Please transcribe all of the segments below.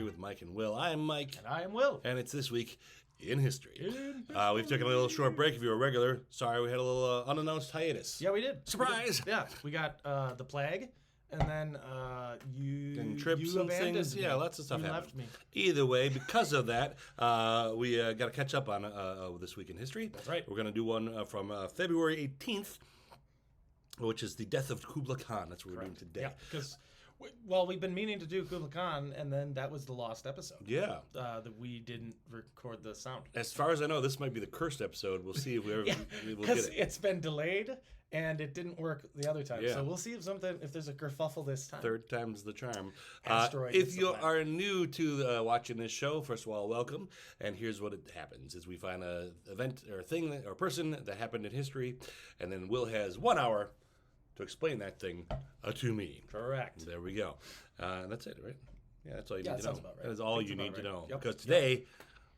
History with Mike and Will. I'm Mike. And I am Will. And it's This Week in History. We've taken a little short break if you're a regular. Sorry, we had a little unannounced hiatus. Yeah, we did. Surprise! Yeah, we got the plague, and then you trips and things. Me. Yeah, lots of stuff you happened. Left me. Either way, because of that, we got to catch up on This Week in History. That's right. We're going to do one from February 18th, which is the death of Kublai Khan. That's what we're doing today. Yeah, because we've been meaning to do Kublai Khan, and then that was the lost episode. Yeah. That we didn't record the sound. As far as I know, this might be the cursed episode. We'll see if we ever we'll get Because it. it's been delayed, and it didn't work the other time. Yeah. So we'll see if there's a kerfuffle this time. Third time's the charm. Asteroid If you are new to watching this show, first of all, welcome. And here's what it happens: is we find an event or thing or person that happened in history, and then Will has 1 hour to explain that thing to me. Correct. There we go. That's it, right? Yeah, that's all you need to know. Sounds about right. That is all you About need to right. know. Yep. Because today,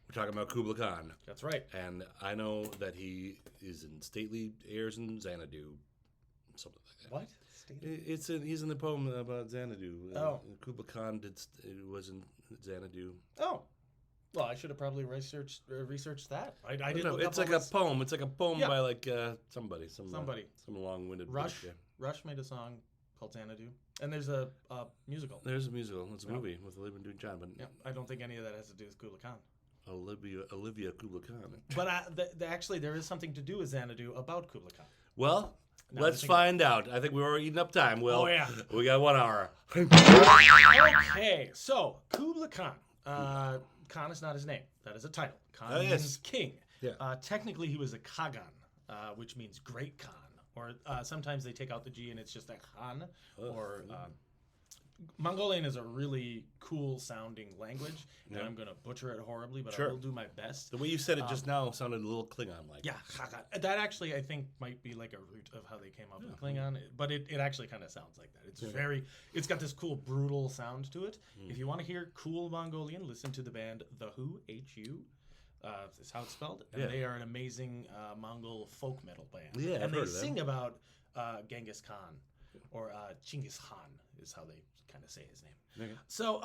we're talking about Kublai Khan. That's right. And I know that he is in stately airs in Xanadu, something like that. What? He's in the poem about Xanadu. Kublai Khan was in Xanadu. Oh. Well, I should have probably researched that. I didn't look it's up like a poem. It's like a poem Yeah. by like somebody. Some long-winded Rush. British guy. Rush made a song called Xanadu, and there's a musical. There's a musical. It's a movie with Olivia Newton-John, but Yeah, I don't think any of that has to do with Kublai Khan. Olivia Kublai Khan. But actually, there is something to do with Xanadu about Kublai Khan. Well, Now let's find out. I think we were eating up time, Will. Oh, yeah. We got 1 hour. Okay, so Kublai Khan. Khan is not his name. That is a title. Khan means king. Yeah. Technically, he was a Kagan, which means great Khan. Or sometimes they take out the G and it's just a Khan. Mongolian is a really cool sounding language, and I'm going to butcher it horribly, but I will do my best. The way you said it just now sounded a little Klingon-like. Yeah, that actually I think might be like a root of how they came up with Klingon, but it actually kind of sounds like that. It's got this cool brutal sound to it. If you want to hear cool Mongolian, listen to the band The Who, H-U. Is how it's spelled. And they are an amazing Mongol folk metal band. Yeah, and I've they heard of them. sing about Ghengis Khan, or Chinggis Khan is how they kind of say his name. Okay. So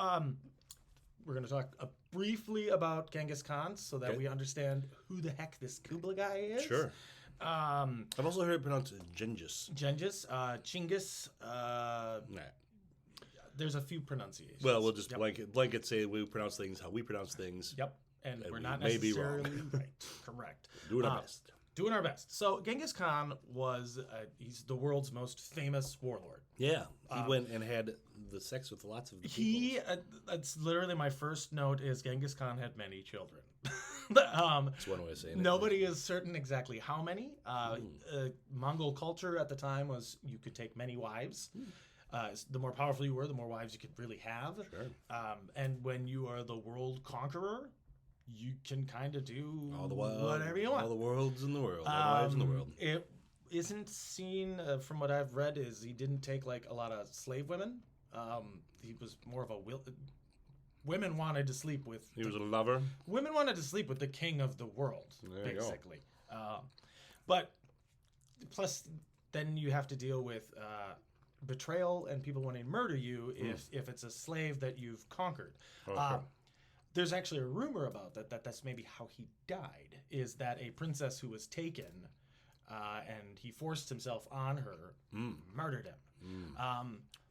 we're going to talk briefly about Ghengis Khan so that we understand who the heck this Kublai guy is. Sure. I've also heard it pronounced Ghengis. Chinggis. Nah. There's a few pronunciations. Well, we'll just blanket say we pronounce things how we pronounce things. Yep. And we're not may be necessarily wrong. right. Correct. Doing our best. Doing our best. So Genghis Khan he's the world's most famous warlord. Yeah. He went and had the sex with lots of people. That's literally my first note is Genghis Khan had many children. That's one way of saying it. Nobody is certain exactly how many. Mongol culture at the time was you could take many wives. The more powerful you were, the more wives you could really have. Sure. And when you are the world conqueror, you can kind of do whatever you want. All the worlds in the world. All the wives in the world. It isn't seen, from what I've read, is he didn't take like a lot of slave women. He was more of a women wanted to sleep with. He was a lover. Women wanted to sleep with the king of the world, There you go. basically. But plus, then you have to deal with betrayal and people wanting to murder you if it's a slave that you've conquered. Okay. There's actually a rumor about that's maybe how he died, is that a princess who was taken and he forced himself on her, murdered him.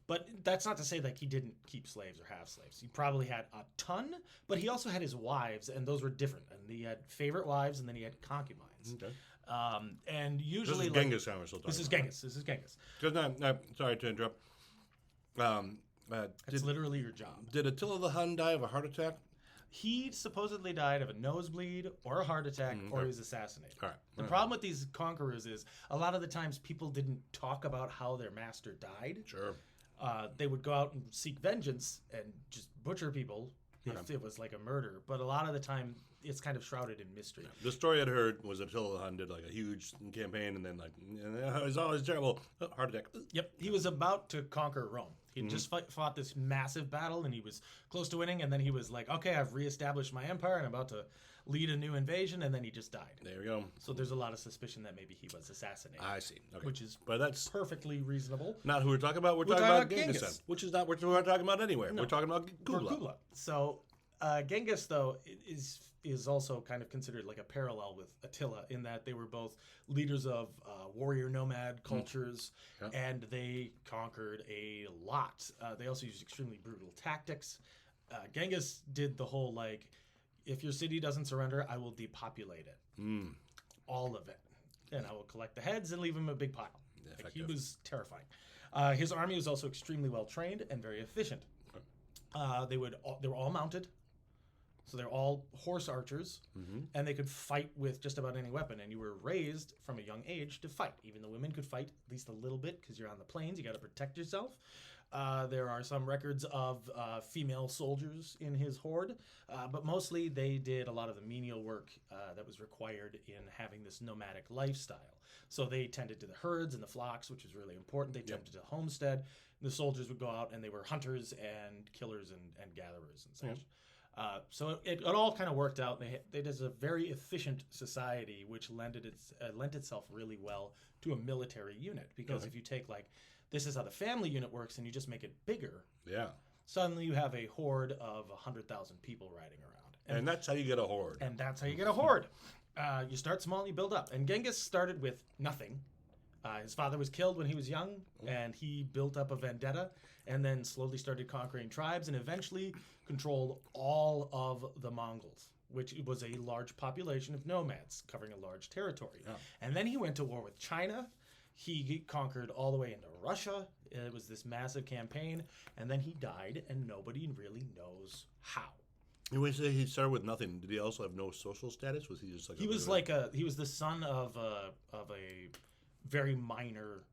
But that's not to say that he didn't keep slaves or have slaves. He probably had a ton, but he also had his wives, and those were different. And he had favorite wives, and then he had concubines. Okay. And usually... This is Genghis Khan we're still talking about. This is Genghis. Sorry to interrupt. It's literally your job. Did Attila the Hun die of a heart attack? He supposedly died of a nosebleed or a heart attack or he was assassinated. All right. The problem with these conquerors is a lot of the times people didn't talk about how their master died. Sure. They would go out and seek vengeance and just butcher people if it was like a murder. But a lot of the time it's kind of shrouded in mystery. The story I'd heard was Attila the Hun did like a huge campaign, and then like it was always terrible. Heart attack. Yep, he was about to conquer Rome. He just fought this massive battle, and he was close to winning. And then he was like, "Okay, I've reestablished my empire, and I'm about to lead a new invasion." And then he just died. There we go. So there's a lot of suspicion that maybe he was assassinated. I see. Okay. Which is but that's perfectly reasonable. not who we're talking about. We're talking about Genghis Khan, which is not what we're talking about anywhere. No. We're talking about Kublai. So Genghis, though, is also kind of considered like a parallel with Attila in that they were both leaders of warrior nomad cultures, and they conquered a lot. They also used extremely brutal tactics. Genghis did the whole like, if your city doesn't surrender, I will depopulate it, all of it, and I will collect the heads and leave them in a big pile. Like, he was terrifying. His army was also extremely well trained and very efficient. They were all mounted. So they're all horse archers, and they could fight with just about any weapon. And you were raised from a young age to fight. Even the women could fight at least a little bit because you're on the plains. You got to protect yourself. There are some records of female soldiers in his horde, but mostly they did a lot of the menial work that was required in having this nomadic lifestyle. So they tended to the herds and the flocks, which was really important. They tended to the homestead. The soldiers would go out, and they were hunters and killers and gatherers and such. So it all kind of worked out. It is a very efficient society, which lent itself really well to a military unit. Because if you take this is how the family unit works, and you just make it bigger. Yeah. Suddenly you have a horde of 100,000 people riding around. And that's how you get a horde. And that's how you get a horde. You start small and you build up. And Genghis started with nothing. His father was killed when he was young, and he built up a vendetta and then slowly started conquering tribes and eventually controlled all of the Mongols, which was a large population of nomads covering a large territory. Yeah. And then he went to war with China. He conquered all the way into Russia. It was this massive campaign, and then he died, and nobody really knows how. You would say he started with nothing. Did he also have no social status? Was he just like he was the son of a very minor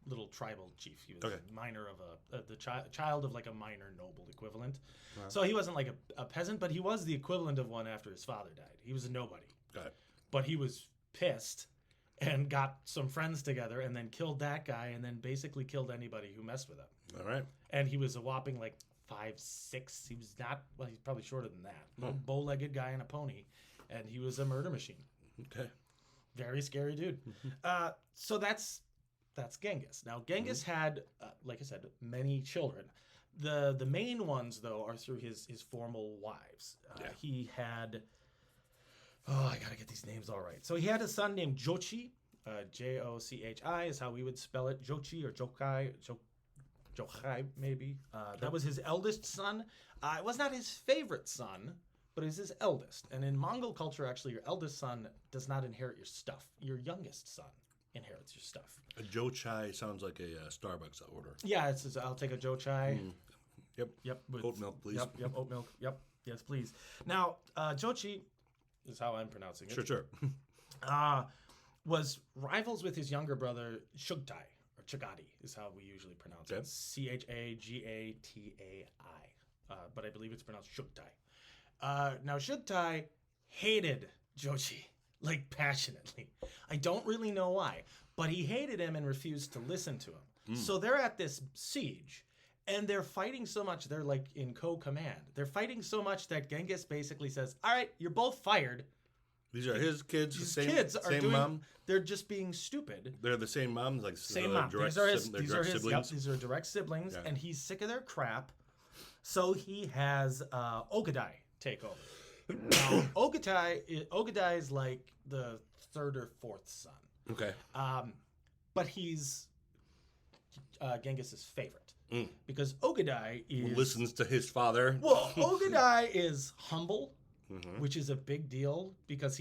little tribal chief. He was minor of the child of a minor noble equivalent. Right. So he wasn't like a peasant, but he was the equivalent of one after his father died. He was a nobody. Got it. But he was pissed and got some friends together and then killed that guy and then basically killed anybody who messed with him. All right. And he was a whopping 5'6". He was not, he's probably shorter than that. A bow-legged guy on a pony, and he was a murder machine. Okay. Very scary dude. So that's Genghis. Now, Genghis had, like I said, many children. The main ones, though, are through his formal wives. He had... I gotta get these names all right. So he had a son named Jochi. Jochi is how we would spell it. Jochi or Jokai. Jochai, maybe. That was his eldest son. It was not his favorite son, but it's his eldest. And in Mongol culture, actually, your eldest son does not inherit your stuff. Your youngest son inherits your stuff. A Jochai sounds like a Starbucks order. Yeah, it says, I'll take a Jochai. Yep. Oat milk, please. Yep, oat milk. Yep, yes, please. Now, Jochi is how I'm pronouncing it. Sure. Was rivals with his younger brother, Shugtai. Chagati is how we usually pronounce it. Chagatai. But I believe it's pronounced Shugtai. Now, Shugtai hated Jochi, passionately. I don't really know why, but he hated him and refused to listen to him. So they're at this siege, and they're fighting so much, they're in co-command. They're fighting so much that Genghis basically says, all right, you're both fired. These are his kids. His kids are same mom. They're just being stupid. They're the same moms, same mom. These are his siblings. Yep, these are direct siblings, and he's sick of their crap. So he has Ogadai take over. Now, Ogadai is like the third or fourth son. Okay. But he's Genghis's favorite. Because Ogadai listens to his father. Well, Ogadai is humble. Which is a big deal because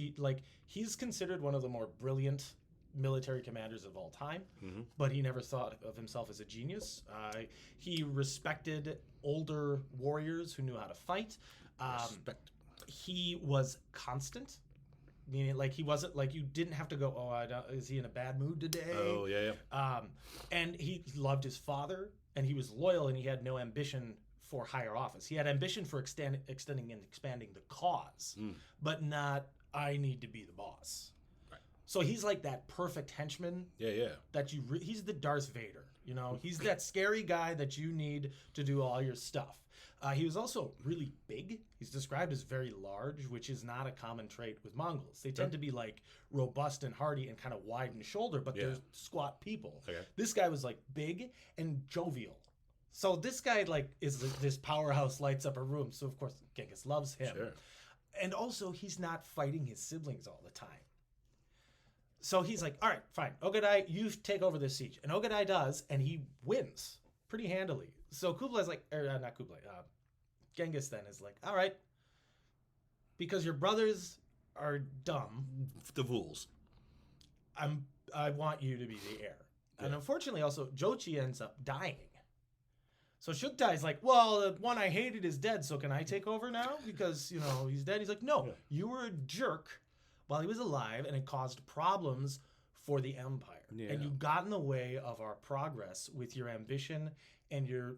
he's considered one of the more brilliant military commanders of all time, but he never thought of himself as a genius. He respected older warriors who knew how to fight. He was constant, meaning he wasn't you didn't have to go, is he in a bad mood today? Oh, yeah. And he loved his father, and he was loyal, and he had no ambition for higher office. He had ambition for extending and expanding the cause, but not, I need to be the boss. Right. So he's like that perfect henchman. Yeah. That he's the Darth Vader. You know, he's that scary guy that you need to do all your stuff. He was also really big. He's described as very large, which is not a common trait with Mongols. They tend to be like robust and hardy and kind of wide in shoulder, but they're squat people. Okay. This guy was like big and jovial. So this guy like is this powerhouse, lights up a room. So of course Genghis loves him. Sure. And also he's not fighting his siblings all the time. So he's like, all right, fine. Ogadai, you take over this siege. And Ogadai does, and he wins pretty handily. So Kublai's like, not Kublai, Genghis then is like, all right, because your brothers are dumb. The fools. I want you to be the heir. Yeah. And unfortunately also, Jochi ends up dying. So Shuktai's like, well, the one I hated is dead, so can I take over now? Because, you know, he's dead. He's like, no, you were a jerk while he was alive, and it caused problems for the empire. Yeah. And you got in the way of our progress with your ambition and your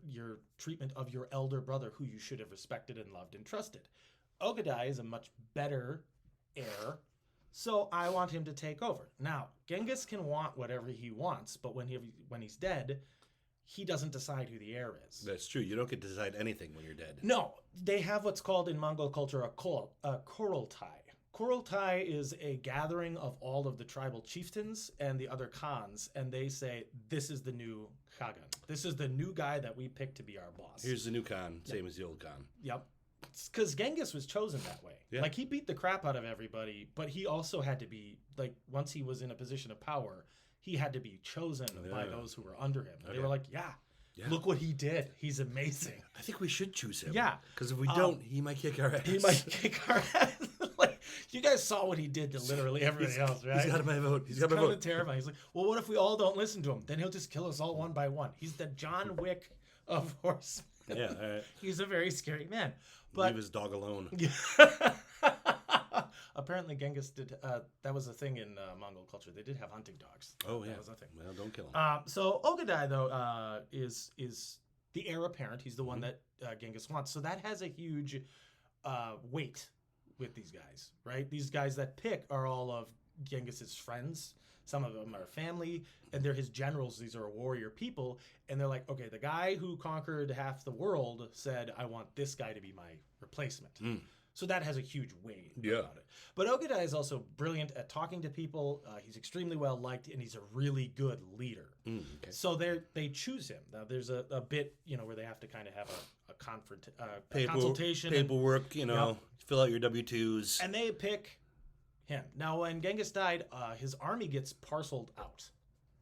treatment of your elder brother, who you should have respected and loved and trusted. Ogadai is a much better heir, so I want him to take over. Now, Genghis can want whatever he wants, but when he's dead, he doesn't decide who the heir is. That's true. You don't get to decide anything when you're dead. No, they have what's called in Mongol culture a Kurultai. Kurultai is a gathering of all of the tribal chieftains and the other khans, and they say, this is the new Khagan. This is the new guy that we picked to be our boss. Here's the new Khan, same as the old Khan. Yep. Because Genghis was chosen that way. Yeah. Like, he beat the crap out of everybody, but he also had to be, like, once he was in a position of power, he had to be chosen by those who were under him. Okay. They were like, look what he did. He's amazing. I think we should choose him. Yeah. Because if we don't, he might kick our ass. He might kick our ass. Like, you guys saw what he did to literally everybody else, right? He's got my vote. He's got my vote. Terrifying. He's like, well, what if we all don't listen to him? Then he'll just kill us all one by one. He's the John Wick of horsemen. Yeah, all right. He's a very scary man. But leave his dog alone. Apparently, Genghis did. That was a thing in Mongol culture. They did have hunting dogs. Oh yeah, that was a thing. Well, don't kill him. So Ogadai though is the heir apparent. He's the one that Genghis wants. So that has a huge weight with these guys, right? These guys that pick are all of Genghis's friends. Some of them are family, and they're his generals. These are warrior people, and they're like, okay, the guy who conquered half the world said, I want this guy to be my replacement. So that has a huge weight about it. But Ogadai is also brilliant at talking to people. He's extremely well liked, and he's a really good leader. Okay. So they choose him. Now there's a bit, where they have to kind of have a consultation, paperwork, fill out your W-2s, and they pick him. Now when Genghis died, his army gets parceled out.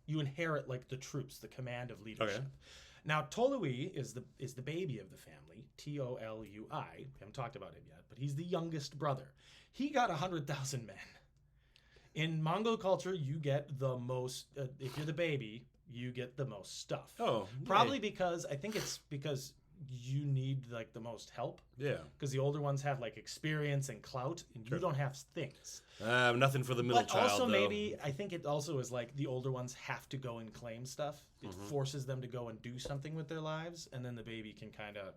You inherit like the troops, the command of leadership. Okay. Now Tolui is the baby of the family, Tolui. We haven't talked about him yet, but he's the youngest brother. He got 100,000 men. In Mongol culture, you get the most. If you're the baby, you get the most stuff. Oh, probably because I think it's because you need like the most help. Yeah. Because the older ones have like experience and clout, and you don't have things. Nothing for the middle child. But also though. Maybe I think it also is like the older ones have to go and claim stuff. It forces them to go and do something with their lives, and then the baby can kind of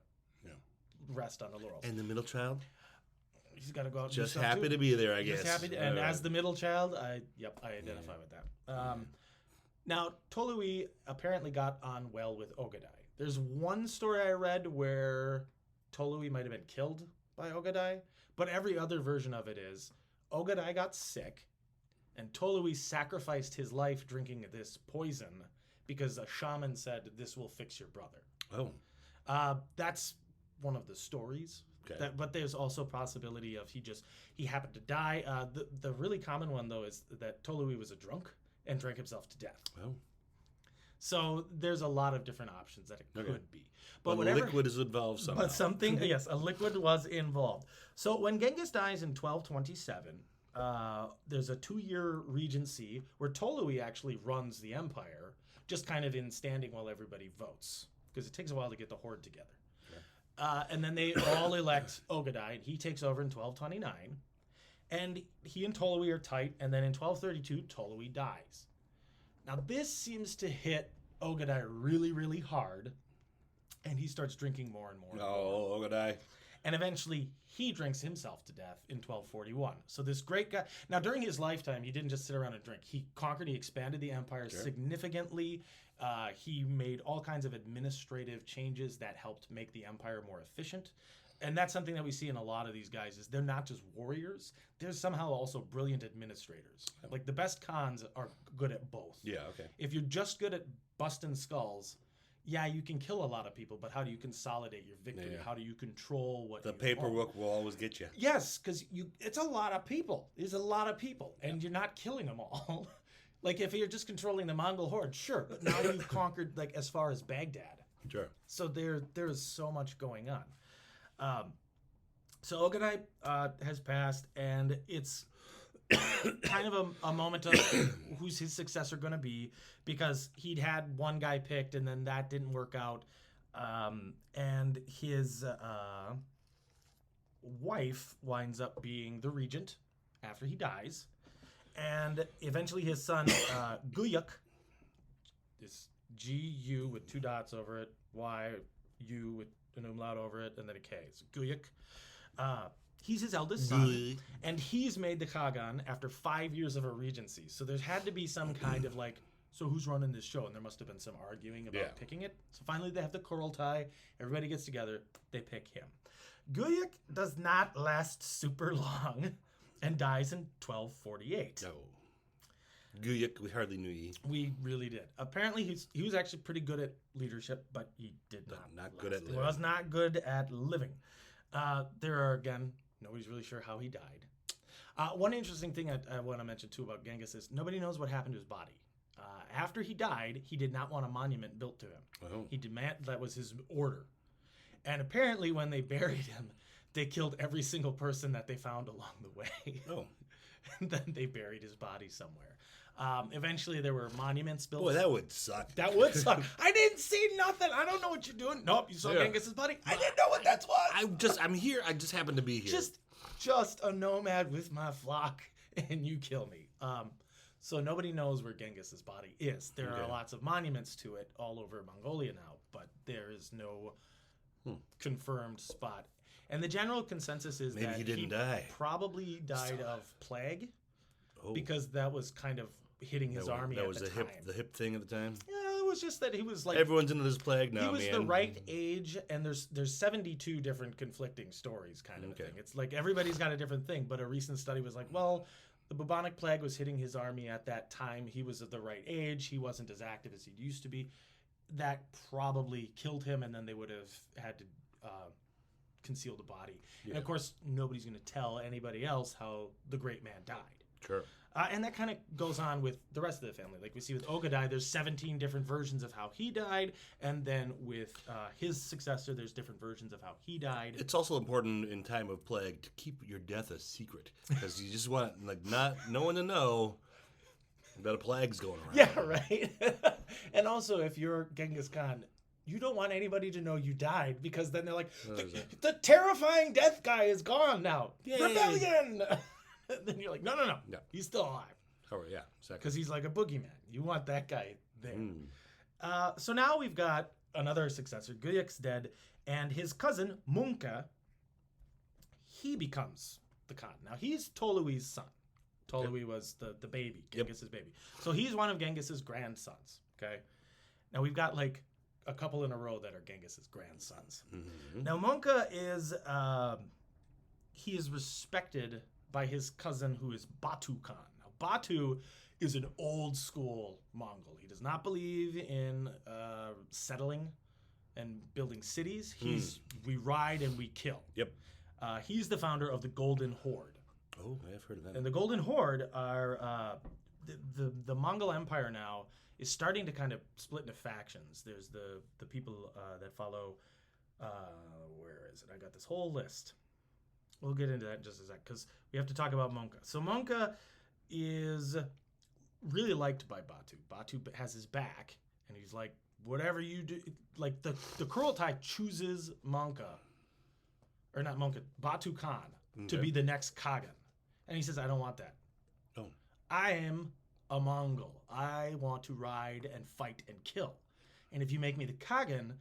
rest on the laurels. And the middle child. He's got to go out. Just happy to be there, I guess. Just happy, and as the middle child, I identify with that. Now Tolui apparently got on well with Ogadai. There's one story I read where Tolui might have been killed by Ogadai, but every other version of it is Ogadai got sick, and Tolui sacrificed his life drinking this poison because a shaman said this will fix your brother. Oh, that's one of the stories. Okay. But there's also possibility of he happened to die. The really common one though is that Tolui was a drunk and drank himself to death. Oh. So there's a lot of different options that it could be. But whatever, liquid is involved somehow. But something, yes, a liquid was involved. So when Genghis dies in 1227, there's a 2-year regency where Tolui actually runs the empire, just kind of in standing while everybody votes, because it takes a while to get the horde together. And then they all elect Ogadai, and he takes over in 1229. And he and Tolui are tight, and then in 1232, Tolui dies. Now, this seems to hit Ogadai really, really hard and he starts drinking more and more. And more. Oh, Ogadai. And eventually, he drinks himself to death in 1241. So this great guy... Now, during his lifetime, he didn't just sit around and drink. He conquered, he expanded the empire significantly. He made all kinds of administrative changes that helped make the empire more efficient. And that's something that we see in a lot of these guys is they're not just warriors. They're somehow also brilliant administrators. Like, the best Khans are good at both. Yeah, okay. If you're just good at busting skulls... Yeah, you can kill a lot of people, but how do you consolidate your victory? Yeah. How do you control what The you paperwork own? will always get you. Yes, because it's a lot of people. There's a lot of people, and you're not killing them all. Like, if you're just controlling the Mongol horde, sure, but now you've conquered, like, as far as Baghdad. Sure. So there's so much going on. So Ogadai has passed, and it's kind of a moment of who's his successor going to be, because he'd had one guy picked and then that didn't work out, and his wife winds up being the regent after he dies, and eventually his son Guyuk, this G-U with 2 dots over it, Y-U with an umlaut over it, and then a K. It's Guyuk. He's his eldest son, and he's made the Khagan after 5 years of a regency. So there had to be some kind of like, so who's running this show? And there must have been some arguing about picking it. So finally they have the Kurultai. Everybody gets together. They pick him. Guyuk does not last super long and dies in 1248. No. Guyuk, we hardly knew ye. We really did. Apparently he was actually pretty good at leadership, but he did not good at living. He was not good at living. There are, again, nobody's really sure how he died. One interesting thing I want to mention, too, about Ghengis is nobody knows what happened to his body. After he died, he did not want a monument built to him. Oh. That was his order. And apparently when they buried him, they killed every single person that they found along the way. Oh. And then they buried his body somewhere. Eventually there were monuments built. Boy, that would suck. That would suck. I didn't see nothing. I don't know what you're doing. Nope, you saw Genghis's body? I didn't know what that was. I'm here. I just happen to be here. Just a nomad with my flock, and you kill me. So nobody knows where Genghis's body is. There are lots of monuments to it all over Mongolia now, but there is no confirmed spot. And the general consensus is maybe that he didn't die. Probably died of plague, because that was kind of hitting his army at the time. The hip thing at the time? Yeah, it was just that he was like... Everyone's into this plague now, He was man. the right age, and there's 72 different conflicting stories kind of a thing. It's like everybody's got a different thing, but a recent study was like, well, the bubonic plague was hitting his army at that time. He was at the right age. He wasn't as active as he used to be. That probably killed him, and then they would have had to conceal the body. Yeah. And, of course, nobody's going to tell anybody else how the great man died. Sure. And that kind of goes on with the rest of the family. Like we see with Ogadai, there's 17 different versions of how he died. And then with his successor, there's different versions of how he died. It's also important in time of plague to keep your death a secret. Because you just want no one to know that a plague's going around. Yeah, right? And also, if you're Genghis Khan, you don't want anybody to know you died, because then they're like, the terrifying death guy is gone now. Yay. Rebellion! Then you're like, no. He's still alive. Oh, yeah. Because he's like a boogeyman. You want that guy there. So now we've got another successor. Guyuk's dead. And his cousin, Munka, he becomes the Khan. Now, he's Tolui's son. Tolui was the baby, Genghis's baby. So he's one of Genghis's grandsons. Okay. Now, we've got like a couple in a row that are Genghis's grandsons. Mm-hmm. Now, Munka is... he is respected by his cousin, who is Batu Khan. Now, Batu is an old school Mongol. He does not believe in settling and building cities. We ride and we kill. Yep. He's the founder of the Golden Horde. Oh, I've heard of that. And the Golden Horde are the Mongol Empire now is starting to kind of split into factions. There's the people that follow. Where is it? I got this whole list. We'll get into that in just a sec, because we have to talk about Munka. So Munka is really liked by Batu. Batu has his back, and he's like, whatever you do, like the Kurultai chooses Munka, or not Munka, Batu Khan, to be the next Khagan. And he says, I don't want that. Oh. I am a Mongol. I want to ride and fight and kill. And if you make me the Khagan,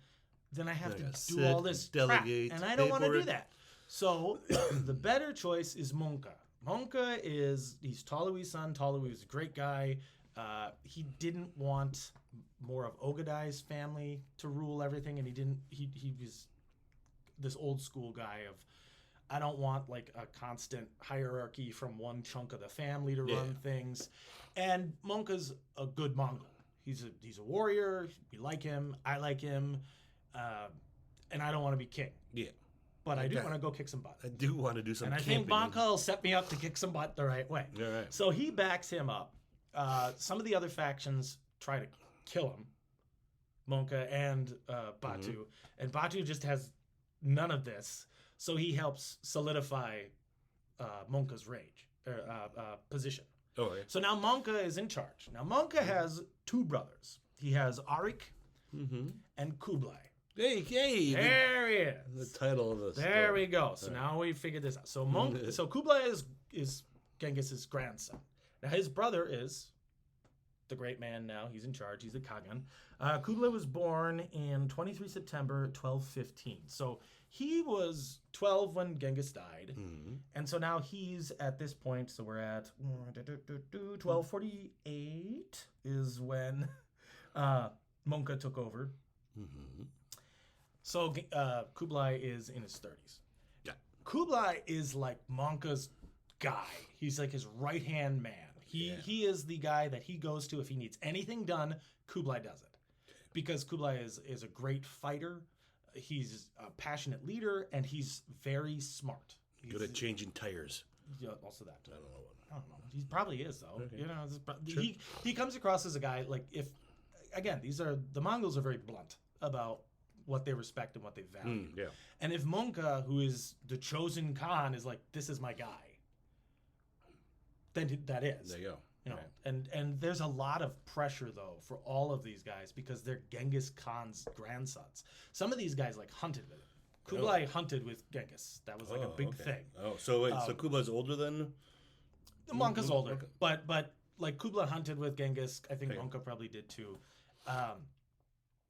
then I have I to gotta do sit all this and crap, delegate, and I don't want to do paperwork. that. So the better choice is Monka. Monka he's Tolui's son. Tolui was a great guy. He didn't want more of Ogadai's family to rule everything, and he was this old school guy of, I don't want like a constant hierarchy from one chunk of the family to run things. And Monka's a good Mongol. He's a warrior. We like him. I like him. And I don't want to be king. Yeah. But I do Okay. want to go kick some butt. I do want to do some And I camping. think Monka will set me up to kick some butt the right way. All right. So he backs him up. Some of the other factions try to kill him, Monka and Batu. And Batu just has none of this. So he helps solidify Monka's position. Oh, okay. So now Monka is in charge. Now Monka has two brothers. He has Arik and Kublai. Hey, There he is. the title of the There story. we go. So now we figured this out. So Kublai is Genghis' grandson. Now his brother is the great man now. He's in charge. He's the Kagan. Kublai was born in 23 September 1215. So he was 12 when Genghis died. And so now he's at this point, so we're at 1248 is when Monka took over. So Kublai is in his 30s. Yeah. Kublai is like Monka's guy. He's like his right-hand man. He is the guy that he goes to if he needs anything done. Kublai does it. Because Kublai is a great fighter. He's a passionate leader, and he's very smart. Good at changing tires. Yeah, also that. I don't know what. I don't know. He probably is though. Okay. You know, Sure. he comes across as a guy like, if again, the Mongols are very blunt about what they respect and what they value. Yeah. And if Monka, who is the chosen Khan, is like, this is my guy, then that is. There you go. You know, Right. and there's a lot of pressure though for all of these guys because they're Genghis Khan's grandsons. Some of these guys like hunted with him. Kublai hunted with Genghis. That was like a big thing. Oh, so wait, so Kublai's older than? Monka's older, Okay. but like Kublai hunted with Genghis. I think Okay. Monka probably did too.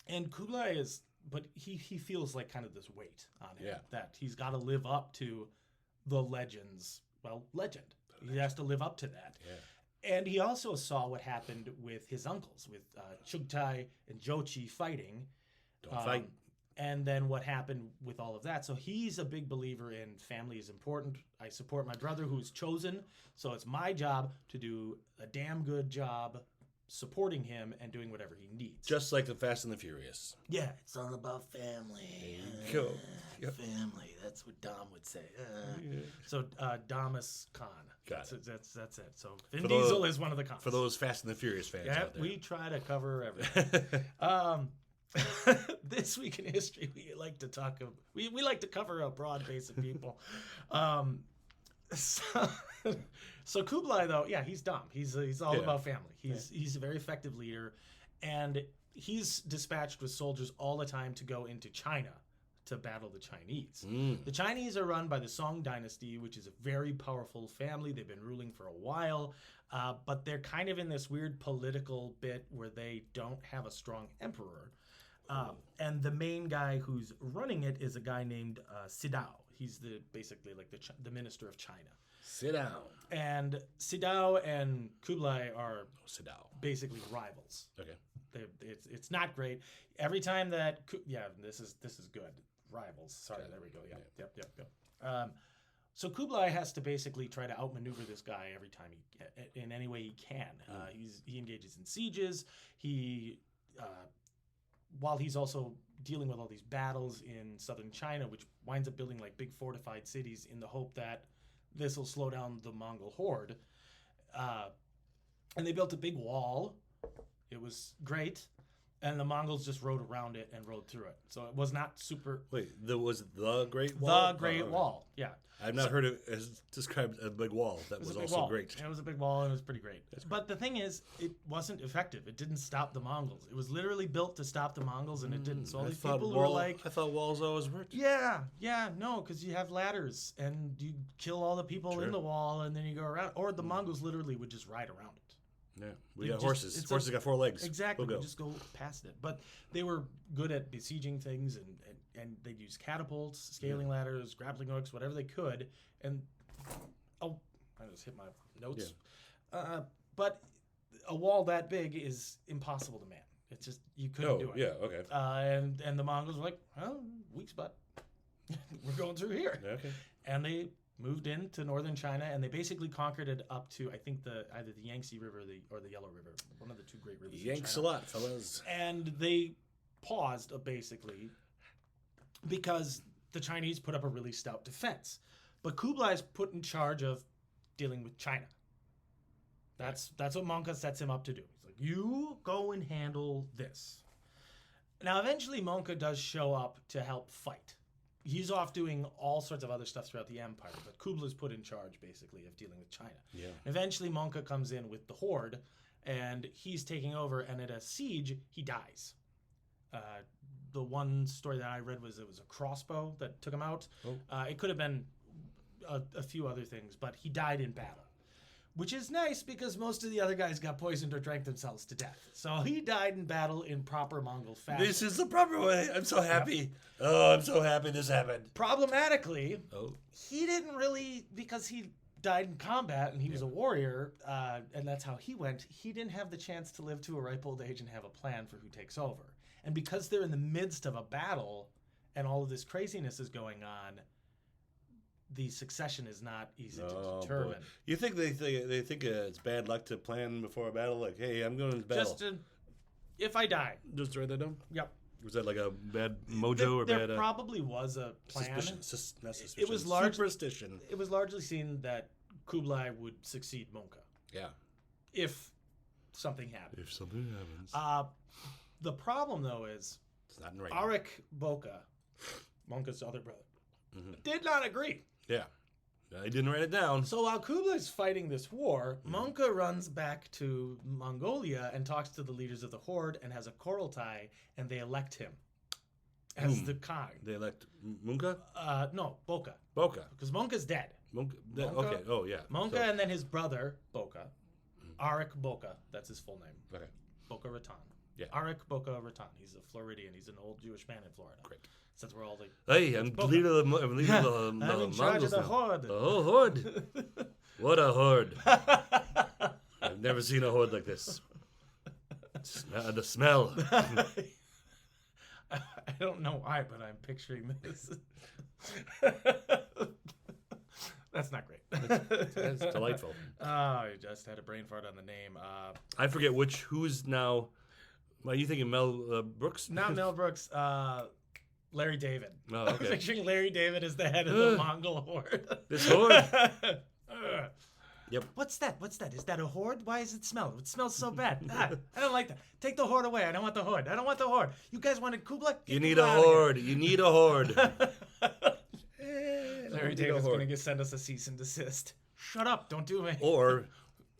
And Kublai but he feels like kind of this weight on him that he's got to live up to the legends. Well, legend. He has to live up to that. Yeah. And he also saw what happened with his uncles, with Chugtai and Jochi fighting. Don't fight. And then what happened with all of that. So he's a big believer in family is important. I support my brother who is chosen. So it's my job to do a damn good job supporting him and doing whatever he needs. Just like the Fast and the Furious. Yeah, it's all about family. There you go. Yep. Family. That's what Dom would say. So Damas Khan. Got it. That's it. So Vin For Diesel those- is one of the Khans. For those Fast and the Furious fans Yeah, out there. we try to cover everything. This week in history, we like to talk. We like to cover a broad base of people. So Kublai, though, yeah, he's dumb. He's all about family. He's a very effective leader, and he's dispatched with soldiers all the time to go into China to battle the Chinese. The Chinese are run by the Song dynasty, which is a very powerful family. They've been ruling for a while, but they're kind of in this weird political bit where they don't have a strong emperor. And the main guy who's running it is a guy named Sidao. He's basically like the minister of China. Sit down. And Sidao and Kublai are Sit down. basically rivals. Okay. It's not great. Every time that this is good. Rivals. Sorry, there we go. Yeah. Yep. So Kublai has to basically try to outmaneuver this guy every time in any way he can. He engages in sieges. While he's also dealing with all these battles in southern China, which winds up building like big fortified cities in the hope that this will slow down the Mongol horde. And they built a big wall. It was great. And the Mongols just rode around it and rode through it. So it was not super... Wait, was it the Great Wall? The Great Wall, yeah. I've not heard it as described a big wall. That was a big also wall. great. It was a big wall and it was pretty great. But the thing is, it wasn't effective. It didn't stop the Mongols. It was literally built to stop the Mongols and it didn't. So all these people were like... I thought walls always worked. Yeah, no, because you have ladders and you kill all the people in the wall and then you go around. Or the Mongols literally would just ride around it. Yeah, we They got just- horses. it's Horses got 4 legs. Exactly. We'll We go. just go past it. But they were good at besieging things, and they'd use catapults, scaling ladders, grappling hooks, whatever they could. And oh, I just hit my notes. But a wall that big is impossible to man. It's just you couldn't do it. yeah, okay. And the Mongols were like, oh, weak spot. We're going through here. Okay. And they moved into northern China, and they basically conquered it up to, I think, either the Yangtze River or the Yellow River, one of the 2 great rivers. Yanks a in China. lot, fellas. And they paused, basically, because the Chinese put up a really stout defense. But Kublai's put in charge of dealing with China. That's what Mongke sets him up to do. He's like, you go and handle this. Now, eventually, Mongke does show up to help fight. He's off doing all sorts of other stuff throughout the empire, but Kublai's put in charge, basically, of dealing with China. Yeah. Eventually, Mongke comes in with the horde, and he's taking over, and at a siege, he dies. The one story that I read was it was a crossbow that took him out. Oh. It could have been a few other things, but he died in battle. Which is nice because most of the other guys got poisoned or drank themselves to death. So he died in battle in proper Mongol fashion. This is the proper way. I'm so happy. Oh, I'm so happy this happened. Problematically, Oh. he didn't really, because he died in combat and he was a warrior, and that's how he went, he didn't have the chance to live to a ripe old age and have a plan for who takes over. And because they're in the midst of a battle and all of this craziness is going on, the succession is not easy to determine. Boy. You think they think it's bad luck to plan before a battle? Like, hey, I'm going to battle. If I die. Just write that down? Yep. Was that like a bad mojo or there bad probably was a plan. suspicion? Not suspicion. It was superstition. It was largely seen that Kublai would succeed Mongke Yeah. if something happened. If something happens. The problem, though, is It's not right. Arik Boka, Mongke's other brother, did not agree. Yeah. I didn't write it down. So while Kublai's fighting this war, Mongke runs back to Mongolia and talks to the leaders of the horde and has a Kurultai, and they elect him as the Khan. They elect Munka? No, Boka. Boka. Because Monke's dead. Munka? Monka? Okay. Oh, yeah. Monke So- and then his brother, Boka. Arik Boka, that's his full name. Okay. Boka Raton. Yeah. Arik Boka Raton. He's a Floridian. He's an old Jewish man in Florida. Great. So that's where all the... Hey, I'm Boka. leader of the I'm in charge of Mongols the now. horde. The whole horde. What a horde. I've never seen a horde like this. The smell. I don't know why, but I'm picturing this. That's not great. That's delightful. I just had a brain fart on the name. I forget who's now. Are you thinking Mel Brooks? Not Mel Brooks. Larry David. Oh, I'm okay. picturing Larry David as the head of the Mongol horde. This horde? Yep. What's that? What's that? Is that a horde? Why does it smell? It smells so bad. I don't like that. Take the horde away. I don't want the horde. I don't want the horde. You guys wanted Kublai? Get You need Kublai a out of here. horde. You need a horde. Larry David's going to send us a cease and desist. Shut up. Don't do it. Or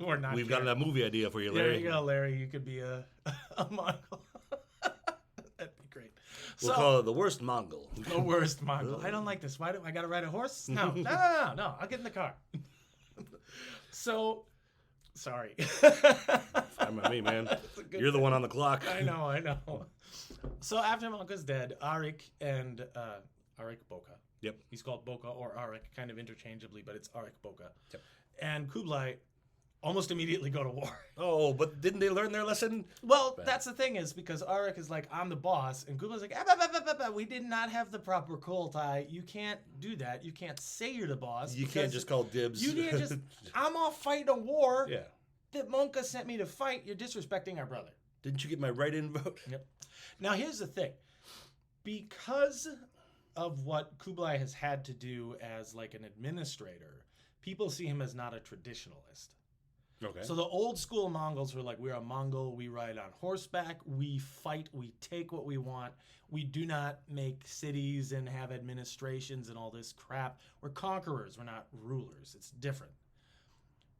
Or not. we've got a movie idea for you, There Larry. you go, Larry. You could be a Mongol. That'd be great. We'll call it the worst Mongol. The worst Mongol. I don't like this. Why do I got to ride a horse? No. No. I'll get in the car. So, sorry. Fine by me, man. You're the one on the clock. I know. So after Mongke's dead, Arik and Arik Boka. Yep. He's called Boka or Arik kind of interchangeably, but it's Arik Boka. Yep. And Kublai almost immediately go to war. Oh, but didn't they learn their lesson? Well, that's the thing is because Arik is like, I'm the boss, and Kublai's like, we did not have the proper Kurultai. You can't do that. You can't say you're the boss. You can't just call dibs. You can't just, I'm off fighting a war Yeah. that Mongke sent me to fight. You're disrespecting our brother. Didn't you get my write-in vote? Yep. Now, here's the thing. Because of what Kublai has had to do as like an administrator, people see him as not a traditionalist. Okay. So the old school Mongols were like, we're a Mongol, we ride on horseback, we fight, we take what we want. We do not make cities and have administrations and all this crap. We're conquerors, we're not rulers. It's different.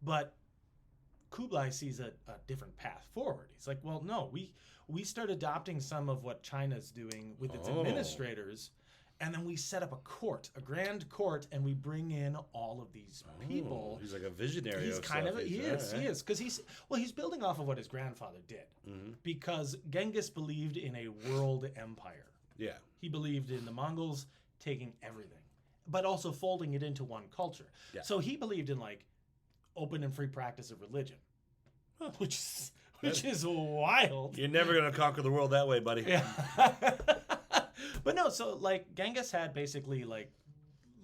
But Kublai sees a different path forward. He's like, well, no, we start adopting some of what China's doing with its administrators, And then we set up a grand court, and we bring in all of these people. He's like a visionary. He's kind of, he is, because he's building off of what his grandfather did. Because Genghis believed in a world empire. Yeah. He believed in the Mongols taking everything, but also folding it into one culture. Yeah. So he believed in like open and free practice of religion, which is wild. You're never gonna conquer the world that way, buddy. Yeah. But no, so like Genghis had basically like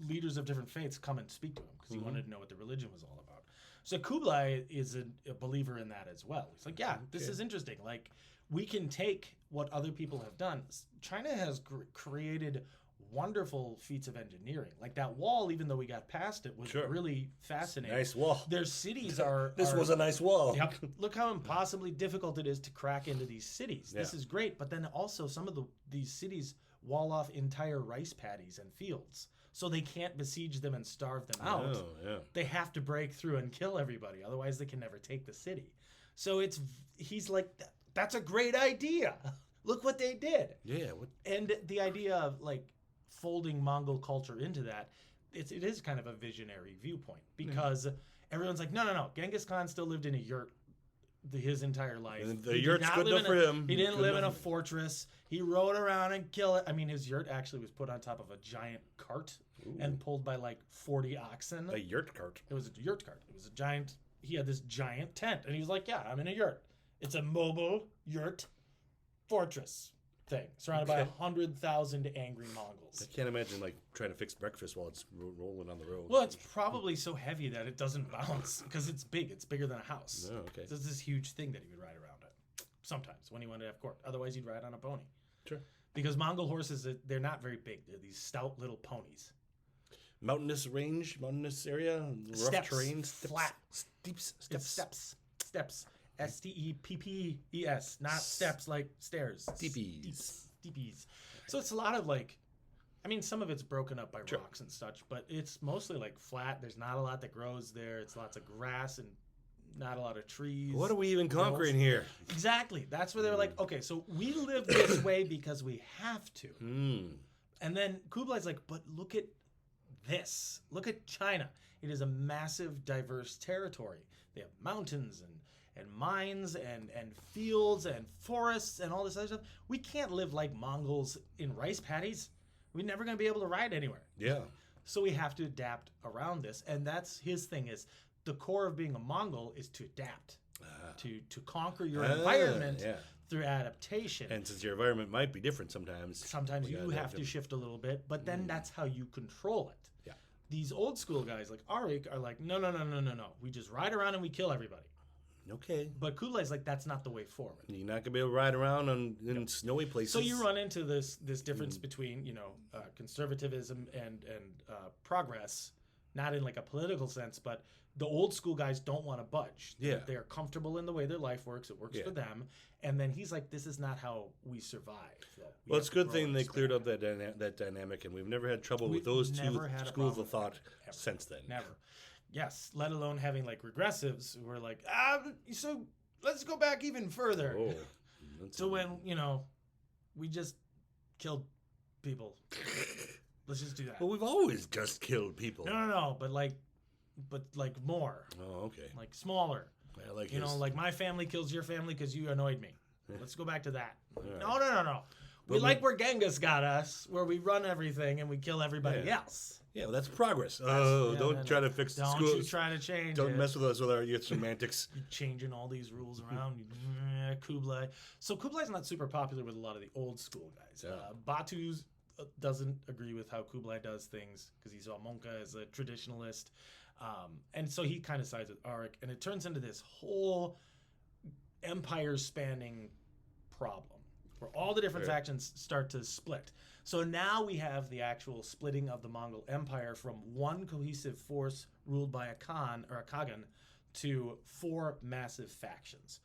leaders of different faiths come and speak to him because he wanted to know what the religion was all about. So Kublai is a believer in that as well. He's like, yeah, this is interesting. Like we can take what other people have done. China has created wonderful feats of engineering. Like that wall, even though we got past it, was really fascinating. Nice wall. Their cities are... This was a nice wall. Yep. Look how impossibly difficult it is to crack into these cities. This is great. But then also some of these cities wall off entire rice paddies and fields. So they can't besiege them and starve them out. Oh, yeah. They have to break through and kill everybody. Otherwise, they can never take the city. So he's like, that's a great idea. Look what they did. Yeah. And the idea of like folding Mongol culture into that, it is kind of a visionary viewpoint because everyone's like, no. Genghis Khan still lived in a yurt his entire life. And the yurt's good enough for him. He didn't live in a fortress. He rode around and killed it. I mean, his yurt actually was put on top of a giant cart and pulled by like 40 oxen. A yurt cart. It was a yurt cart. It was a giant. He had this giant tent, and he was like, "Yeah, I'm in a yurt. It's a mobile yurt fortress thing, surrounded by 100,000 angry Mongols." I can't imagine like trying to fix breakfast while it's rolling on the road. Well, it's probably so heavy that it doesn't bounce because it's big. It's bigger than a house. Oh, okay. So it's this huge thing that he would ride around it. Sometimes when he wanted to have court. Otherwise, he'd ride on a pony. Sure. Because Mongol horses, they're not very big. They're these stout little ponies. Mountainous area, rough terrain, flat, steps. Steppes. STEPPES, not steps like stairs. Steepies. So it's a lot of like, I mean, some of it's broken up by rocks and such, but it's mostly like flat. There's not a lot that grows there. It's lots of grass and not a lot of trees. What are we even conquering here? Exactly. That's where they were like, okay, so we live this way because we have to. And then Kublai's like, but look at this. Look at China. It is a massive, diverse territory. They have mountains and mines and fields and forests and all this other stuff. We can't live like Mongols in rice paddies. We're never going to be able to ride anywhere. Yeah. So we have to adapt around this. And that's his thing is the core of being a Mongol is to adapt, to conquer your environment through adaptation. And since your environment might be different sometimes. Sometimes you have to shift a little bit, but then that's how you control it. Yeah. These old school guys like Arik are like, no. We just ride around and we kill everybody. Okay. But Kublai's like, that's not the way forward. You're not going to be able to ride around in snowy places. So you run into this difference between, conservatism and progress, not in like a political sense, but the old school guys don't want to budge. Yeah. They're comfortable in the way their life works. It works for them. And then he's like, this is not how we survive. Well, it's a good thing they cleared up that dynamic, and we've never had trouble with those two schools of thought since then. Never. Yes, let alone having like regressives who are like, so let's go back even further. Oh, so when, we just killed people. Let's just do that. Well, we've always just killed people. No, but like more. Oh, okay. Like smaller. I like like my family kills your family because you annoyed me. Let's go back to that. Right. No. We like where Genghis got us, where we run everything and we kill everybody else. Yeah, well, that's progress. Don't try to fix the schools. Don't you try to change Don't mess with us with our youth semantics. You're changing all these rules around. Kublai. So Kublai's not super popular with a lot of the old school guys. Yeah. Batu doesn't agree with how Kublai does things because he saw Monka as a traditionalist. And so he kind of sides with Arik. And it turns into this whole empire-spanning problem where all the different factions start to split. So now we have the actual splitting of the Mongol Empire from one cohesive force ruled by a Khan or a Khagan to four massive factions.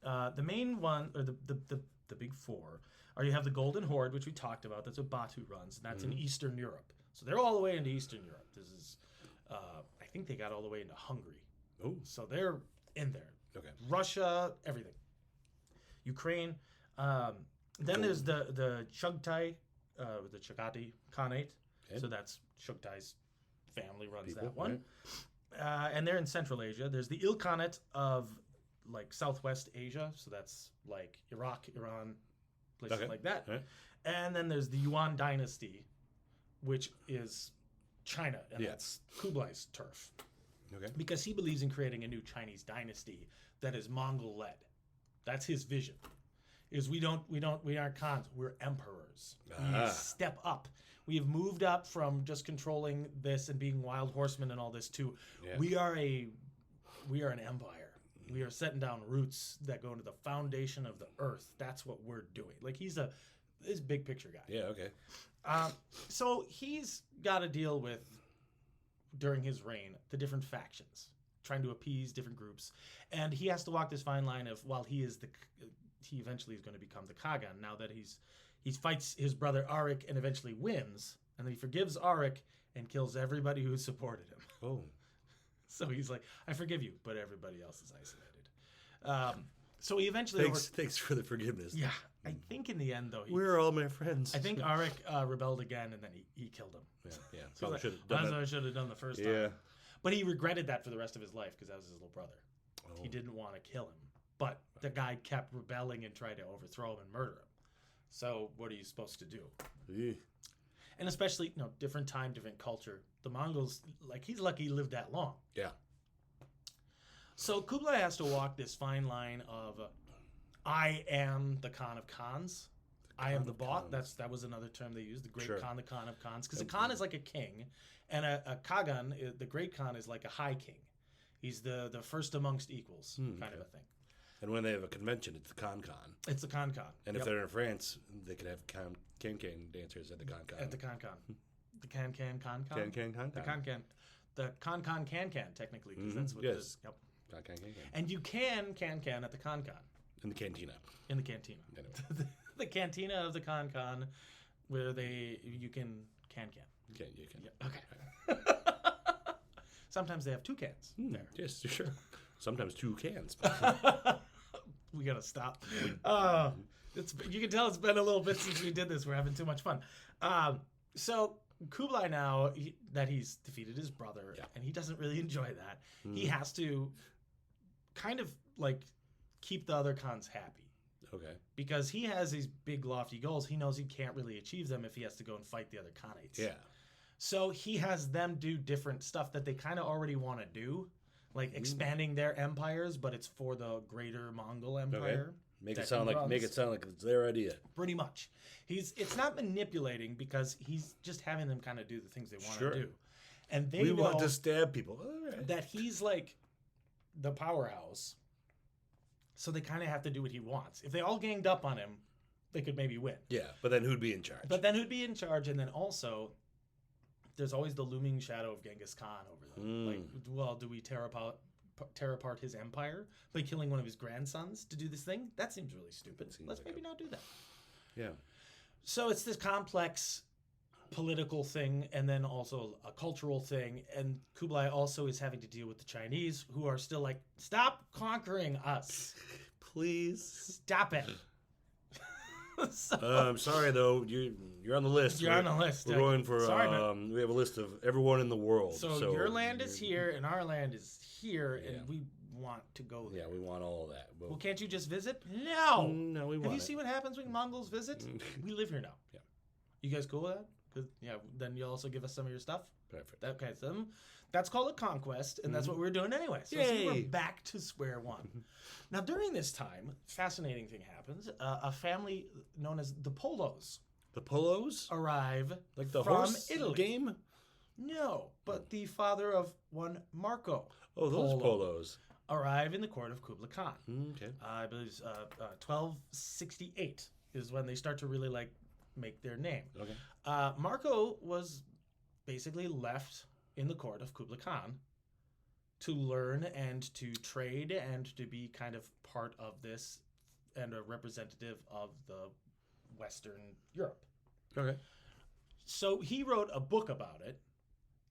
The main one, or the big four, are you have the Golden Horde, which we talked about. That's what Batu runs, and that's in Eastern Europe. So they're all the way into Eastern Europe. This is, I think they got all the way into Hungary. Oh, so they're in there. Okay. Russia, everything. Ukraine. Then there's the Chugtai the Chagatai Khanate. Okay. So that's Chughtai's family runs People, that one. And they're in Central Asia. There's the Ilkhanate of like Southwest Asia. So that's like Iraq, Iran, places like that. Right. And then there's the Yuan dynasty, which is China. And that's Kublai's turf. Okay. Because he believes in creating a new Chinese dynasty that is Mongol-led. That's his vision. We aren't Khans, we're emperors. We step up. We have moved up from just controlling this and being wild horsemen and all this to we are an empire. We are setting down roots that go into the foundation of the earth. That's what we're doing. Like he's a big picture guy. Yeah, okay. So he's got to deal with, during his reign, the different factions, trying to appease different groups. And he has to walk this fine line of, while he eventually is going to become the Kagan, now that he fights his brother Arik and eventually wins, and then he forgives Arik and kills everybody who supported him. Oh. So he's like, I forgive you, but everybody else is isolated. So he eventually... Thanks for the forgiveness. Yeah. I think in the end, though... We're all my friends. I think Arik rebelled again, and then he killed him. Yeah. So Probably like, should have done that's that. what I should have done the first time. But he regretted that for the rest of his life because that was his little brother. Oh. He didn't want to kill him. But the guy kept rebelling and tried to overthrow him and murder him. So what are you supposed to do? Yeah. And especially, different time, different culture. The Mongols, he's lucky he lived that long. Yeah. So Kublai has to walk this fine line of, I am the Khan of Khans. I am the boss. That was another term they used, the Great Khan, the Khan of Khans. Because a Khan is like a king, and a Kagan, the Great Khan, is like a high king. He's the first amongst equals, kind of a thing. And when they have a convention, it's the Con. It's the Con. And if they're in France, they could have can dancers at the Con. At the Con. The Con. Can. The Con. The Con can, technically, because that's what it is. Yep. Can. And you can at the Con. In the cantina. In the cantina. Anyway. The cantina of the Con, where you can. Okay, you can. Yeah. Okay. Sometimes they have two cans there. Yes, sure. Sometimes two cans. We gotta stop. You can tell it's been a little bit since we did this. We're having too much fun. So Kublai now that he's defeated his brother, and he doesn't really enjoy that, he has to kind of keep the other Khans happy. Okay. Because he has these big lofty goals. He knows he can't really achieve them if he has to go and fight the other Khanates. Yeah. So he has them do different stuff that they kind of already want to do. Like expanding their empires, but it's for the greater Mongol Empire. Okay. Make it sound like it's their idea. Pretty much. It's not manipulating because he's just having them kind of do the things they want to do. And they want to stab people. All right. That he's like the powerhouse. So they kind of have to do what he wants. If they all ganged up on him, they could maybe win. Yeah, but then who'd be in charge? And then also there's always the looming shadow of Ghengis Khan over them. Do we tear apart his empire by killing one of his grandsons to do this thing? That seems really stupid. Let's maybe not do that. Yeah. So it's this complex political thing and then also a cultural thing. And Kublai also is having to deal with the Chinese who are still like, stop conquering us. Please. Stop it. I'm sorry though, you're on the list. You're on the list. We're going for. We have a list of everyone in the world. So your land is here, and our land is here, and we want to go there. Yeah, we want all of that. Well, can't you just visit? No. No, we want. Have you seen what happens when Mongols visit? We live here now. Yeah. You guys cool with that? 'Cause, then you'll also give us some of your stuff. Perfect. Okay, so that's called a conquest, and that's what we're doing anyway. So see, we're back to square one. Now, during this time, fascinating thing happens. A family known as the Polos. The Polos? Arrive like the from horse Italy. Game? No, but the father of one Marco. Oh, those Polos. Arrive in the court of Kublai Khan. Okay. I believe it's 1268 is when they start to really make their name. Okay. Marco was basically left in the court of Kublai Khan to learn and to trade and to be kind of part of this and a representative of the Western Europe. Okay. So he wrote a book about it,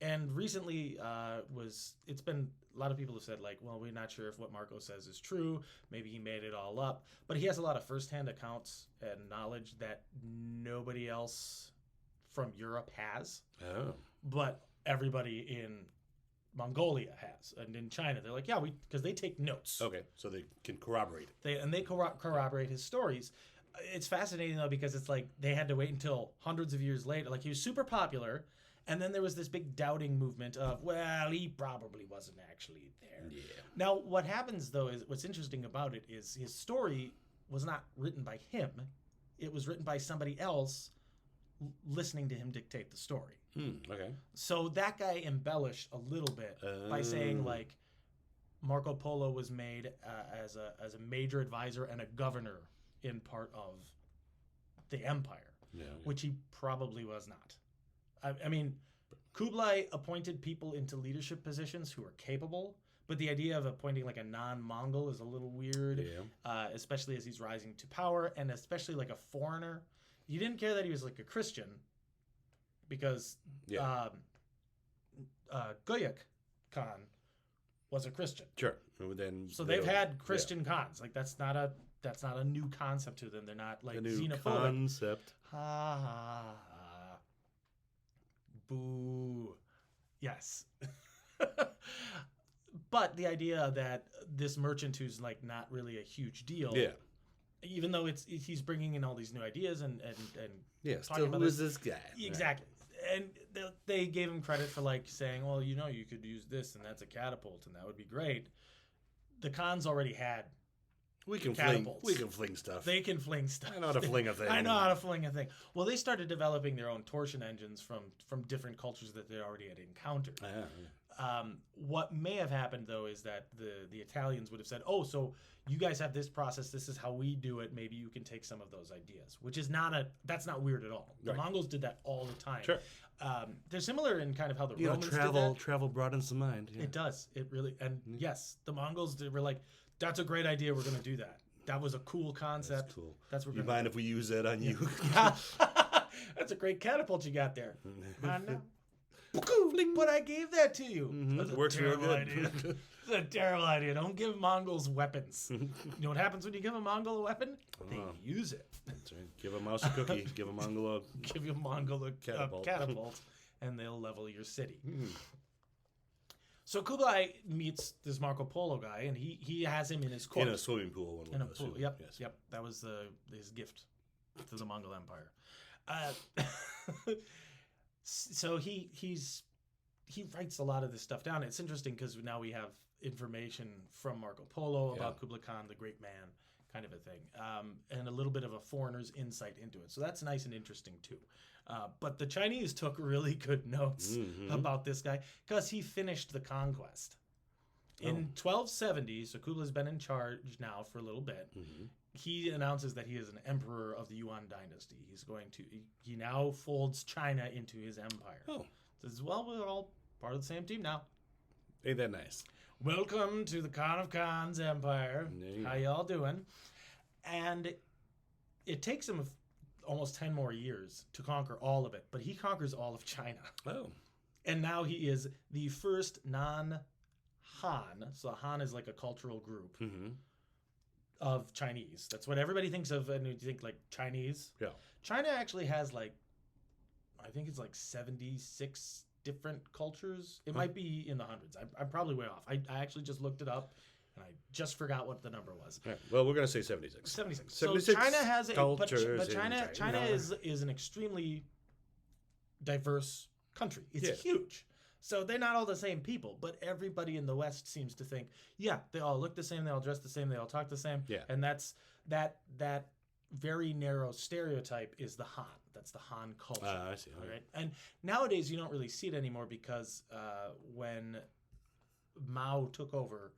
and recently it's been a lot of people have said well, we're not sure if what Marco says is true. Maybe he made it all up, but he has a lot of firsthand accounts and knowledge that nobody else from Europe has, Oh. but everybody in Mongolia has, and in China they're like, yeah, because they take notes. Okay, so they can corroborate it. They corroborate his stories. It's fascinating though because it's like they had to wait until hundreds of years later. Like he was super popular, and then there was this big doubting movement of, well, he probably wasn't actually there. Yeah. Now what happens though is what's interesting about it is his story was not written by him; it was written by somebody else, listening to him dictate the story. Okay. So that guy embellished a little bit by saying like Marco Polo was made as a major advisor and a governor in part of the empire, Yeah. which he probably was not. I mean, Kublai appointed people into leadership positions who are capable, but the idea of appointing like a non-Mongol is a little weird, especially as he's rising to power, and especially like a foreigner. You didn't care that he was like a Christian, because Goyak Khan was a Christian. Sure. Then So they've had Christian Khans. Like that's not a new concept to them. They're not like a new xenophobic. concept. Ha ha ha. Boo. Yes. But the idea that this merchant who's like not really a huge deal. Yeah. Even though he's bringing in all these new ideas and Yeah. talking Still, about who is this guy? exactly. And they gave him credit for like saying, well, you could use this and that's a catapult and that would be great. The Khans already had We can catapults. fling stuff. They can fling stuff. I know how to fling a thing. I know how to fling a thing. Well, they started developing their own torsion engines from different cultures that they already had encountered. What may have happened though is that the Italians would have said, "Oh, so you guys have this process. This is how we do it. Maybe you can take some of those ideas," which is that's not weird at all. The Right. Mongols did that all the time. Sure. They're similar in kind of how the Romans did that. Travel broadens the mind. Yeah. It does. It really. And yes, the Mongols were like, "That's a great idea. We're going to do that. That was a cool concept. That's cool. That's what You mind if we use that on you? Yeah. That's a great catapult you got there. I know. But I gave that to you. That's a Works real terrible good. idea. It's a terrible idea. Don't give Mongols weapons. You know what happens when you give a Mongol a weapon? They use it. That's right. Give a mouse a cookie. Give a Mongol a Give a Mongol a Catapult. catapult, and they'll level your city. So Kublai meets this Marco Polo guy, and he has him in his court. in a swimming pool. One In a would pool. assume. Yep. Yes. Yep. That was his gift to the Mongol Empire. So he writes a lot of this stuff down. It's interesting because now we have information from Marco Polo about Kublai Khan, the great man, kind of a thing, and a little bit of a foreigner's insight into it. So that's nice and interesting too. But the Chinese took really good notes about this guy because he finished the conquest. In 1270, so Kublai's been in charge now for a little bit. He announces that he is an emperor of the Yuan dynasty. He now folds China into his empire. Oh. Says, well, we're all part of the same team now. Ain't that nice? Welcome to the Khan of Khans empire. How y'all doing? And it takes him almost 10 more years to conquer all of it, but he conquers all of China. Oh. And now he is the first non-Han, so Han is like a cultural group of Chinese. That's what everybody thinks of, and you think like Chinese. Yeah. China actually has like, I think it's like 76 different cultures. It might be in the hundreds. I'm probably way off. I actually just looked it up, and I just forgot what the number was. Right. Well, we're going to say 76. 76. 76 so China has a cultures but in China is an extremely diverse country. It's huge. So they're not all the same people, but everybody in the West seems to think, yeah, they all look the same, they all dress the same, they all talk the same. Yeah. And that's that very narrow stereotype is the Han. That's the Han culture. I see. Okay. Right? And nowadays you don't really see it anymore because when Mao took over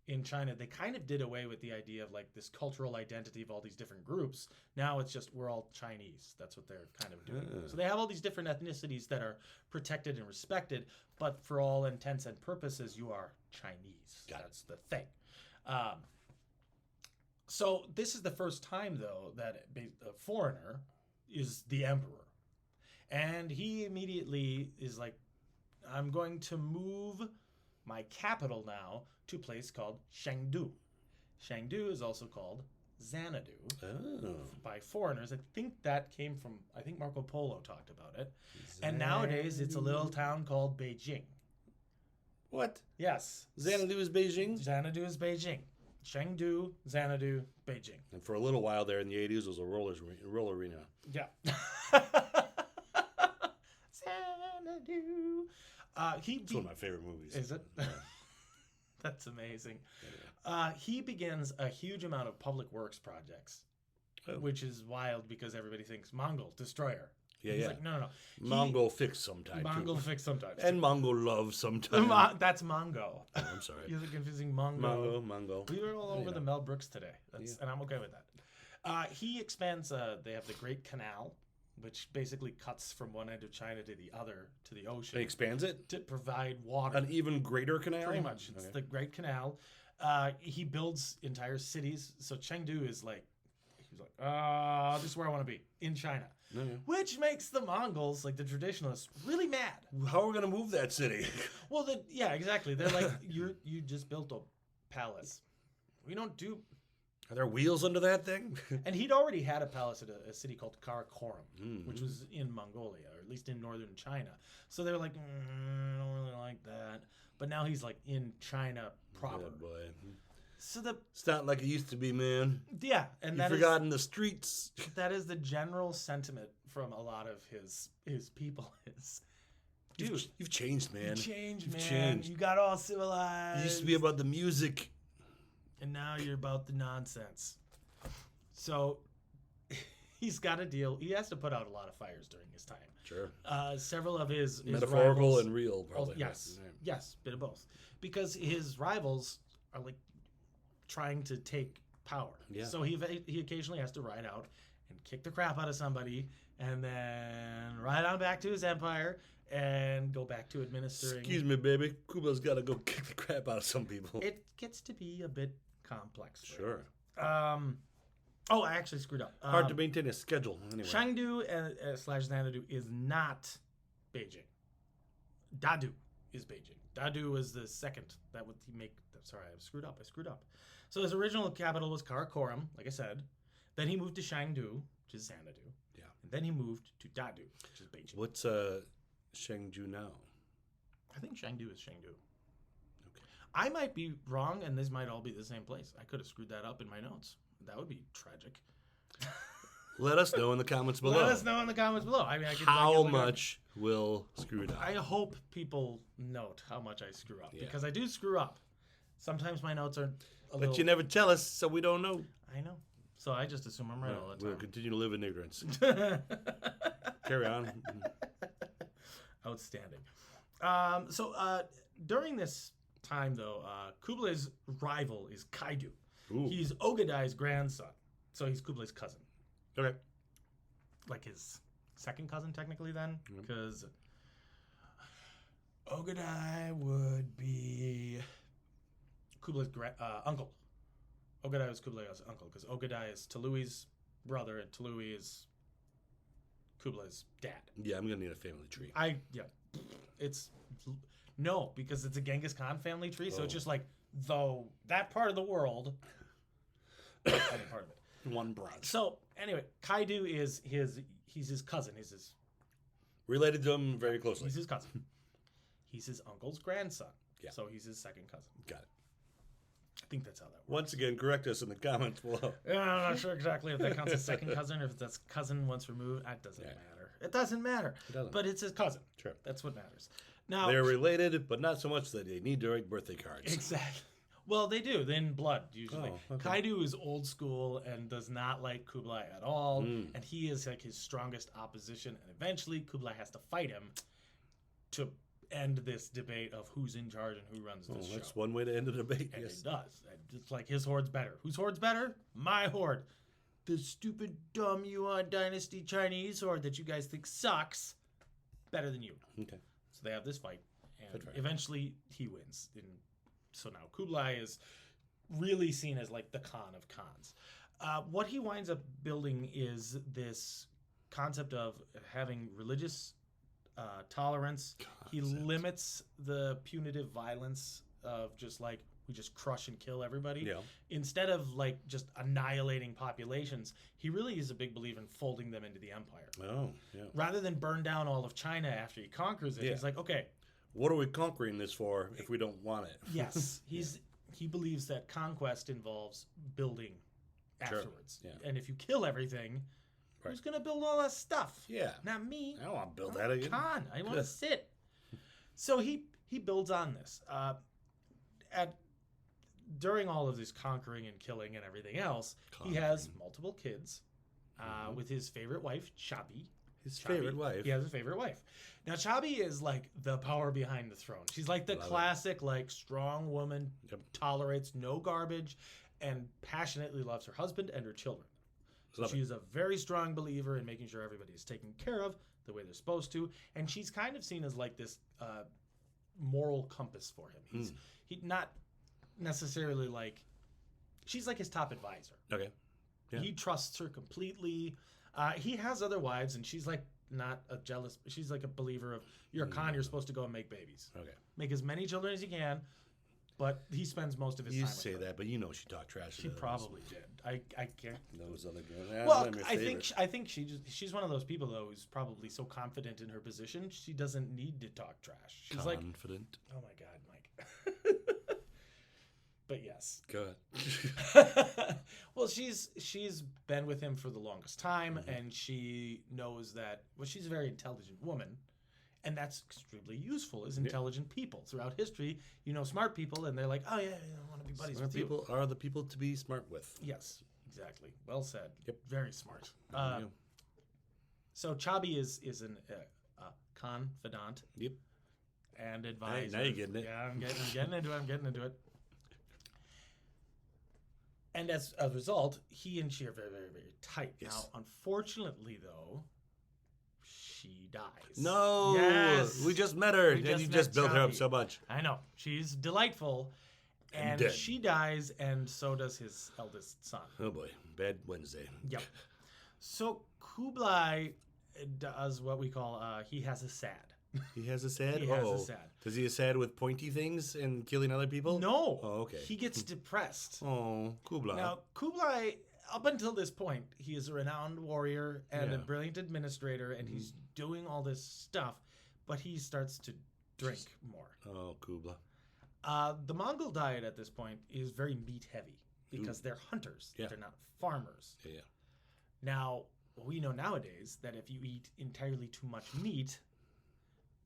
in China, they kind of did away with the idea of like this cultural identity of all these different groups. Now it's just we're all Chinese. That's what they're kind of doing. So they have all these different ethnicities that are protected and respected, but for all intents and purposes, you are Chinese. That's the thing. So this is the first time, though, that a foreigner is the emperor. And he immediately is like, I'm going to move my capital now to a place called Chengdu. Chengdu is also called Xanadu Oh. by foreigners. I think that came from, Marco Polo talked about it. And nowadays it's a little town called Beijing. What? Yes. Xanadu is Beijing? Xanadu is Beijing. Chengdu, Xanadu, Beijing. And for a little while there in the 80s, it was a roller arena. Yeah. Xanadu. It's one of my favorite movies. Is it? Yeah. That's amazing. Anyway. He begins a huge amount of public works projects, which is wild because everybody thinks Mongol destroyer. Yeah, He's yeah. like, no. Mongol fix sometime. Mongol too. fix sometimes. And Mongol love sometime. That's Mongo. Oh, I'm sorry. You're confusing Mongo. Mongo. We were all over the Mel Brooks today, and I'm okay with that. He expands. They have the Great Canal, which basically cuts from one end of China to the other, to the ocean. It expands it? To provide water. An even greater canal? Pretty much. It's the Great Canal. He builds entire cities. So Chengdu is like, he's like, this is where I want to be, in China. Okay. Which makes the Mongols, like the traditionalists, really mad. How are we going to move that city? Well, yeah, exactly. They're like, you just built a palace. We don't do... Are there wheels under that thing? And he'd already had a palace at a city called Karakoram, which was in Mongolia, or at least in northern China. So they're like, I don't really like that. But now he's like in China proper. Yeah, boy. So It's not like it used to be, man. yeah, and You've forgotten the streets. that is the general sentiment from a lot of his people. Is, dude, You've changed, man. You've You've man. changed. You got all civilized. It used to be about the music. And now you're about the nonsense. So he's got a deal. He has to put out a lot of fires during his time. Sure. Several of his Metaphorical rivals, and real, probably. yes, yes, bit of both. Because his rivals are like trying to take power. Yeah. So he occasionally has to ride out and kick the crap out of somebody, and then ride on back to his empire and go back to administering. Excuse me, baby. Kublai's got to go kick the crap out of some people. It gets to be a bit complex. Sure. Oh, I actually screwed up. Hard to maintain a schedule. Anyway. Chengdu / Xanadu is not Beijing. Dadu is Beijing. Dadu was the second. That would make. Sorry, I screwed up. So his original capital was Karakoram, like I said. Then he moved to Chengdu, which is Xanadu. Yeah. And then he moved to Dadu, which is Beijing. What's Chengdu now? I think Chengdu is Chengdu. Okay. I might be wrong, and this might all be the same place. I could have screwed that up in my notes. That would be tragic. Let us know in the comments below. Let us know in the comments below. I mean, how much will screw it up? I hope people note how much I screw up, Yeah. because I do screw up. Sometimes my notes are a little... But you never tell us, so we don't know. I know. So I just assume I'm right all the We'll time. continue to live in ignorance. Carry on. Outstanding. During this time, though, Kublai's rival is Kaidu. Ooh. He's Ogadai's grandson. So he's Kublai's cousin. Okay. Like his second cousin, technically, then. Because Ogadai would be Kublai's uncle. Ogadai was Kublai's uncle, because Ogadai is Tului's brother, and Tului is Kublai's dad. Yeah, I'm going to need a family tree. No, because it's a Genghis Khan family tree, so it's Oh. just like, though, that part of the world, any part of it. One branch. So, anyway, Kaidu is he's his cousin. He's his Related to him very closely. He's his cousin. He's his uncle's grandson. Yeah. So he's his second cousin. Got it. I think that's how that works. Once again, correct us in the comments below. Yeah, I'm not sure exactly if that counts as second cousin or if that's cousin once removed. It doesn't matter. It doesn't matter. It doesn't. But it's his cousin. Sure. That's what matters. Now They're related, but not so much that they need to write birthday cards. Exactly. Well, they do. They're in blood, usually. Oh, okay. Kaidu is old school and does not like Kublai at all. And he is like his strongest opposition. And eventually, Kublai has to fight him to end this debate of who's in charge and who runs this show. That's one way to end a debate. And Yes. it does. And it's like his horde's better. Whose horde's better? My horde. The stupid, dumb Yuan Dynasty Chinese horde that you guys think sucks. Better than you. Okay. So they have this fight. And Good fight. eventually he wins. So now Kublai is really seen as like the Khan of Khans. What he winds up building is this concept of having religious tolerance. He limits the punitive violence of just like, who just crush and kill everybody. Yeah. Instead of like just annihilating populations, he really is a big believer in folding them into the empire. Oh, yeah. Rather than burn down all of China after he conquers it, Yeah. he's like, okay, What are we conquering this for if we don't want it? yes, he believes that conquest involves building Sure. afterwards. Yeah. And if you kill everything, Right. who's going to build all that stuff? Yeah. Not me. I don't want to build I'm that again. Khan. I want to Good. sit. So he builds on this. During all of this conquering and killing and everything else, he has multiple kids with his favorite wife, Chabi. His Chabi. favorite wife. He has a favorite wife. Now, Chabi is like the power behind the throne. She's like the Love it. classic, like, strong woman, Yep. tolerates no garbage, and passionately loves her husband and her children. So Love it. she's a very strong believer in making sure everybody is taken care of the way they're supposed to. And she's kind of seen as like this moral compass for him. He's not necessarily like, she's like his top advisor. Okay. Yeah. He trusts her completely. He has other wives, and she's like not a jealous. She's like a believer of you're a Khan. You're supposed to go and make babies, Okay. make as many children as you can. But he spends most of his You time. say with her. that, but you know she talked trash. to She those- probably did. I can't. Those other girls. Well, they're my I favorite. think she's one of those people though who's probably so confident in her position she doesn't need to talk trash. She's like, Confident. oh my god, Mike. But yes. Go ahead. Well, she's been with him for the longest time, and she knows that. Well, she's a very intelligent woman, and that's extremely useful. Is intelligent people throughout history. You know, smart people, and they're like, oh yeah, I want to be buddies Smart with you. people are the people to be smart with. Yes, exactly. Well said. Yep. Very smart. Yeah. So Chabi is an confidant Yep. and advisor. now you're getting it. Yeah, I'm getting into it. And as a result, he and she are very, very, very tight. Yes. Now, unfortunately, though, she dies. No. Yes. We just met her, We and just you met just built her up Chabi. so much. I know. She's delightful. And dead. she dies, and so does his eldest son. Oh boy, bad Wednesday. Yep. So Kublai does what we call, he has a sad. He has a sad. He has a sad. Does he a sad with pointy things and killing other people? No. Oh, okay. He gets depressed. Oh, Kublai. Now, Kublai, up until this point, he is a renowned warrior and a Yeah. brilliant administrator, and he's doing all this stuff, but he starts to drink more. Oh, Kublai. The Mongol diet at this point is very meat heavy because they're hunters. Yeah. They're not farmers. Yeah. Now, we know nowadays that if you eat entirely too much meat,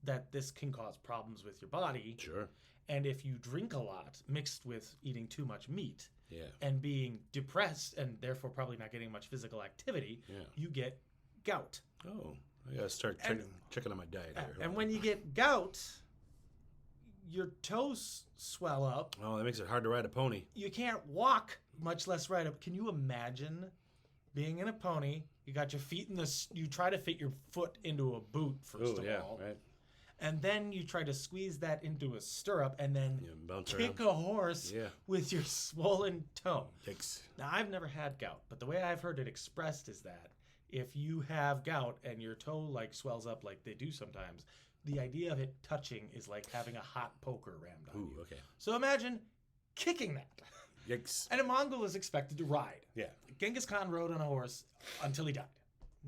that this can cause problems with your body. Sure. And if you drink a lot mixed with eating too much meat Yeah. and being depressed and therefore probably not getting much physical activity, Yeah. you get gout. Oh, I gotta start checking on my diet here. And when you get gout, your toes swell up. Oh, that makes it hard to ride a pony. You can't walk, much less ride up. Can you imagine being in a pony? You got your feet in this. You try to fit your foot into a boot first Oh, of yeah, all, right. and then you try to squeeze that into a stirrup, and then Yeah, bounce kick around. a horse Yeah. with your swollen toe. Yikes. Now, I've never had gout, but the way I've heard it expressed is that if you have gout and your toe like swells up like they do sometimes, the idea of it touching is like having a hot poker rammed on Ooh, you. okay. So imagine kicking that. Yikes. And a Mongol is expected to ride. Yeah. Genghis Khan rode on a horse until he died.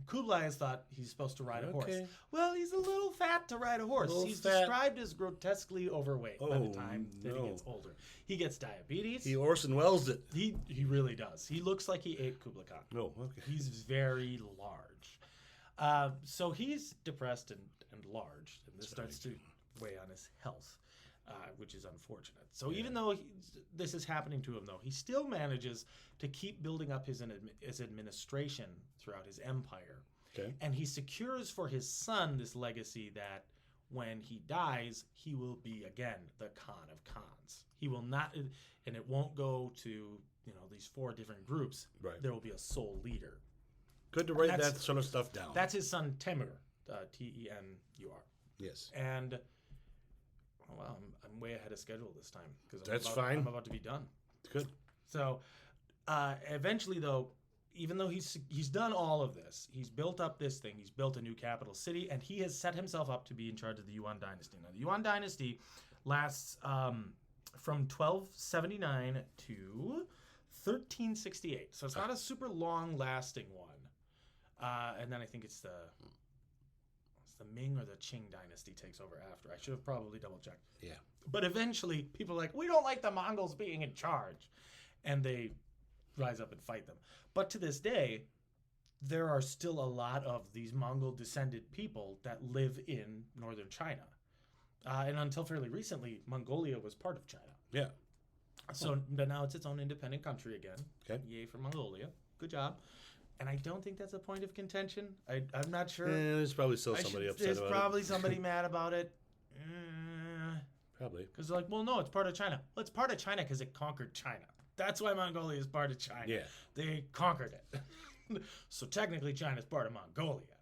Kublai has thought he's supposed to ride a horse. Okay. Well, he's a little fat to ride a horse. Little He's fat. described as grotesquely overweight by the Oh, time that he no. gets older. He gets diabetes. He Orson Welles it. He really does. He looks like he ate Kublai Khan. Oh, okay. He's very large. So he's depressed and large, and this starts to weigh on his health, which is unfortunate. So even though this is happening to him, though, he still manages to keep building up his administration throughout his empire. Okay. And he secures for his son this legacy that when he dies, he will be again the Khan of Khans. He will not, and it won't go to these 4 different groups. Right. There will be a sole leader. Good to write That's- that sort of stuff down. That's his son Temur, Tenur. yes. And well, I'm way ahead of schedule this time because That's fine. I'm about to be done. Good. So eventually, though, even though he's done all of this, he's built up this thing. He's built a new capital city, and he has set himself up to be in charge of the Yuan dynasty. Now, the Yuan dynasty lasts from 1279 to 1368. So it's not a super long-lasting one. And then I think it's the Ming or the Qing dynasty takes over after. I should have probably double-checked. Yeah. But eventually, people are like, we don't like the Mongols being in charge. And they rise up and fight them. But to this day, there are still a lot of these Mongol-descended people that live in northern China. And until fairly recently, Mongolia was part of China. Yeah. So but now it's its own independent country again. Okay. Yay for Mongolia. Good job. And I don't think that's a point of contention. I'm not sure. There's probably still somebody upset There's about probably it. somebody mad about it. Probably. Because they're like, well, no, it's part of China. Well, it's part of China because it conquered China. That's why Mongolia is part of China. Yeah. They conquered it. So technically, China's part of Mongolia.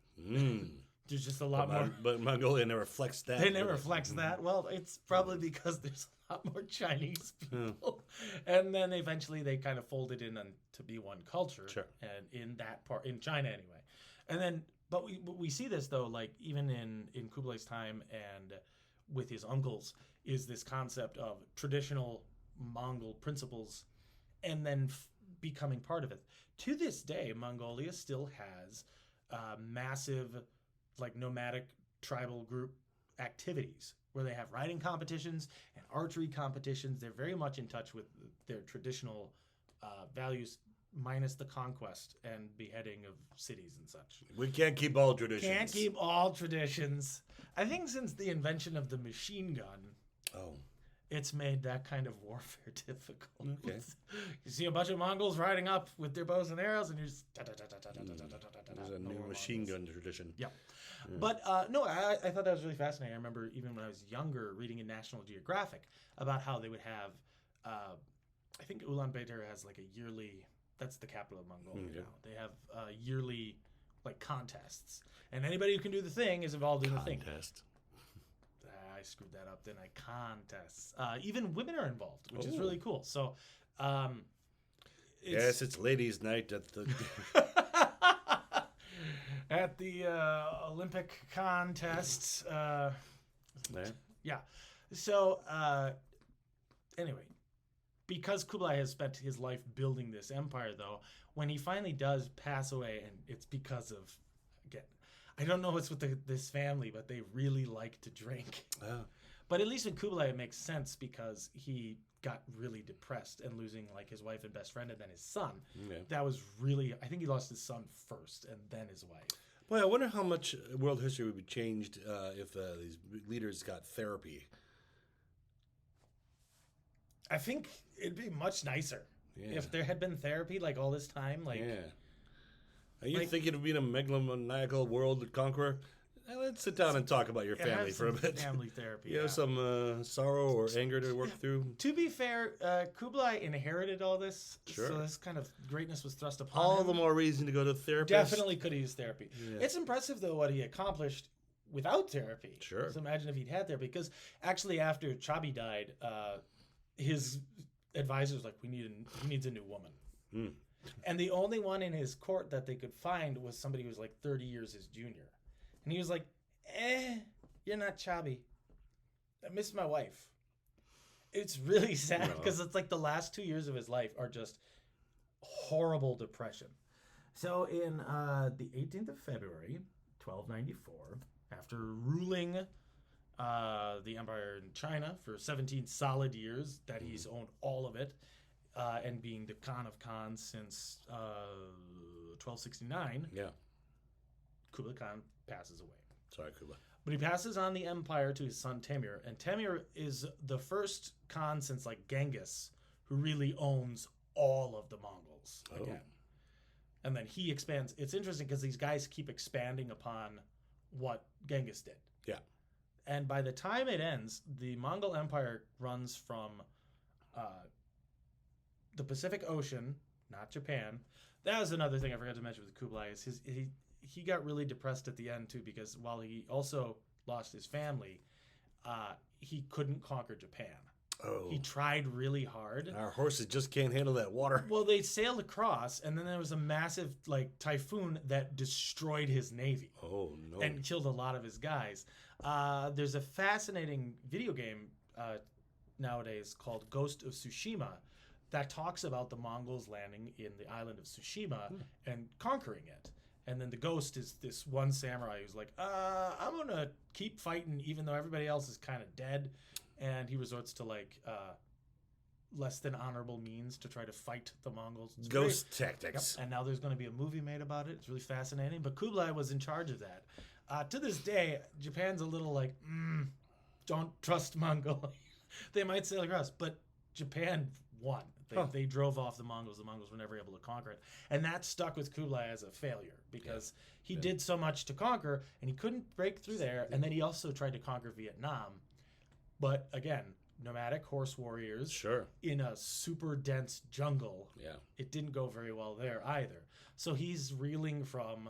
There's just a lot more. But Mongolia never flexed that. They never flex that. Well, it's probably because there's a lot more Chinese people. And then eventually they kind of folded in to be one culture. Sure. And in that part, in China anyway. And then, but we see this though, like even in Kublai's time and with his uncles, is this concept of traditional Mongol principles and then becoming part of it. To this day, Mongolia still has massive like nomadic tribal group activities where they have riding competitions and archery competitions. They're very much in touch with their traditional values, minus the conquest and beheading of cities and such. We can't keep all traditions. Can't keep all traditions. I think since the invention of the machine gun, it's made that kind of warfare difficult. Okay. You see a bunch of Mongols riding up with their bows and arrows, and you're just... There's a new machine gun tradition. Yep. But no, I thought that was really fascinating. I remember even when I was younger reading in National Geographic about how they would have, I think Ulaanbaatar has like a yearly, that's the capital of Mongolia now. They have yearly like contests. And anybody who can do the thing is involved in the thing. Contest. I screwed that up, didn't I? Contests. Even women are involved, which is really cool. So, yes, it's ladies' night at the... at the Olympic contests. Yeah. So, anyway, because Kublai has spent his life building this empire, though, when he finally does pass away, and it's because of, again, I don't know what's with this family, but they really like to drink. Oh. But at least with Kublai, it makes sense because he got really depressed and losing like his wife and best friend and then his son. Okay. That was really, I think he lost his son first and then his wife. Boy, I wonder how much world history would be changed if these leaders got therapy. I think it'd be much nicer if there had been therapy like all this time. Like, Are you thinking of being a megalomaniacal world conqueror? Let's sit down and talk about your family for a bit. Family therapy. You have some sorrow or anger to work through? To be fair, Kublai inherited all this. Sure. So this kind of greatness was thrust upon All him. the more reason to go to therapist. Definitely could have used therapy. Yeah. It's impressive, though, what he accomplished without therapy. Sure. So imagine if he'd had therapy. Because actually, after Chabi died, his advisors like, he needs a new woman. And the only one in his court that they could find was somebody who was like 30 years his junior. And he was like, you're not Chabi. I miss my wife. It's really sad because it's like the last 2 years of his life are just horrible depression. So in the 18th of February, 1294, after ruling the empire in China for 17 solid years, that he's owned all of it, and being the Khan of Khans since 1269, Kublai Khan passes away. Sorry, Kublai. But he passes on the empire to his son Temür, and Temür is the first Khan since like Ghengis who really owns all of the Mongols again. And then he expands. It's interesting because these guys keep expanding upon what Ghengis did. Yeah. And by the time it ends, the Mongol Empire runs from the Pacific Ocean, not Japan. That was another thing I forgot to mention with Kublai is he got really depressed at the end too, because while he also lost his family, he couldn't conquer Japan. Oh. He tried really hard. Our horses just can't handle that water. Well, they sailed across, and then there was a massive like typhoon that destroyed his navy. Oh no! And killed a lot of his guys. There's a fascinating video game nowadays called Ghost of Tsushima that talks about the Mongols landing in the island of Tsushima and conquering it. And then the ghost is this one samurai who's like, I'm going to keep fighting even though everybody else is kind of dead. And he resorts to like less than honorable means to try to fight the Mongols. It's Ghost great. tactics. Yep. And now there's going to be a movie made about it. It's really fascinating. But Kublai was in charge of that. To this day, Japan's a little like, don't trust Mongolia. They might sail across, but Japan won. They drove off the Mongols. The Mongols were never able to conquer it. And that stuck with Kublai as a failure because he did so much to conquer, and he couldn't break through there. And then he also tried to conquer Vietnam. But again, nomadic horse warriors in a super dense jungle. Yeah. It didn't go very well there either. So he's reeling from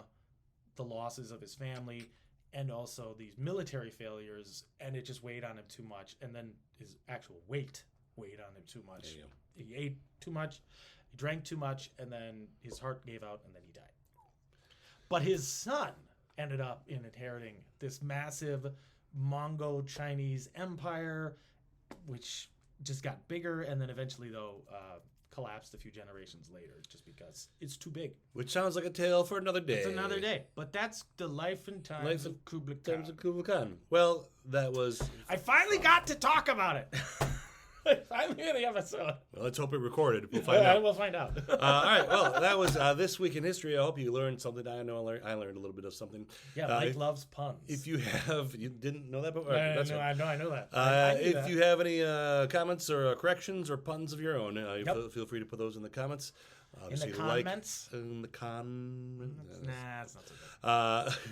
the losses of his family and also these military failures, and it just weighed on him too much. And then his actual weight weighed on him too much. He ate too much, he drank too much, and then his heart gave out, and then he died. But his son ended up inheriting this massive Mongol-Chinese empire, which just got bigger, and then eventually, though, collapsed a few generations later just because it's too big. Which sounds like a tale for another day. It's another day. But that's the life and times of Kublai Khan. Well, that was... I finally got to talk about it. Finally in the episode. Well, let's hope it recorded. We'll find out. We'll find out. All right. Well, that was This Week in History. I hope you learned something. I know I learned a little bit of something. Yeah, Mike loves puns. If you didn't know that? But, I know that. If you have any comments or corrections or puns of your own, feel free to put those in the comments. In the comments? Nah, it's not so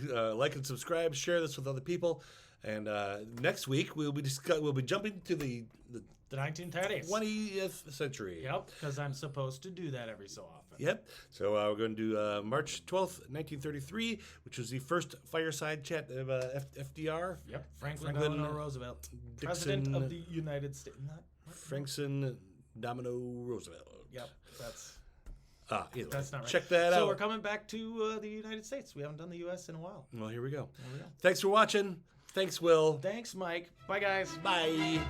good. Like and subscribe. Share this with other people. And next week we'll be jumping to the 1930s. 20th century. Yep, because I'm supposed to do that every so often. Yep. So we're going to do March 12th, 1933, which was the first fireside chat of FDR. Yep. Franklin Delano Roosevelt, Dixon, President of the United States. Frankson Domino Roosevelt. Yep, that's... That's not right. Check that out. So we're coming back to the United States. We haven't done the U.S. in a while. Well, here we go. Thanks for watching. Thanks, Will. Thanks, Mike. Bye, guys. Bye.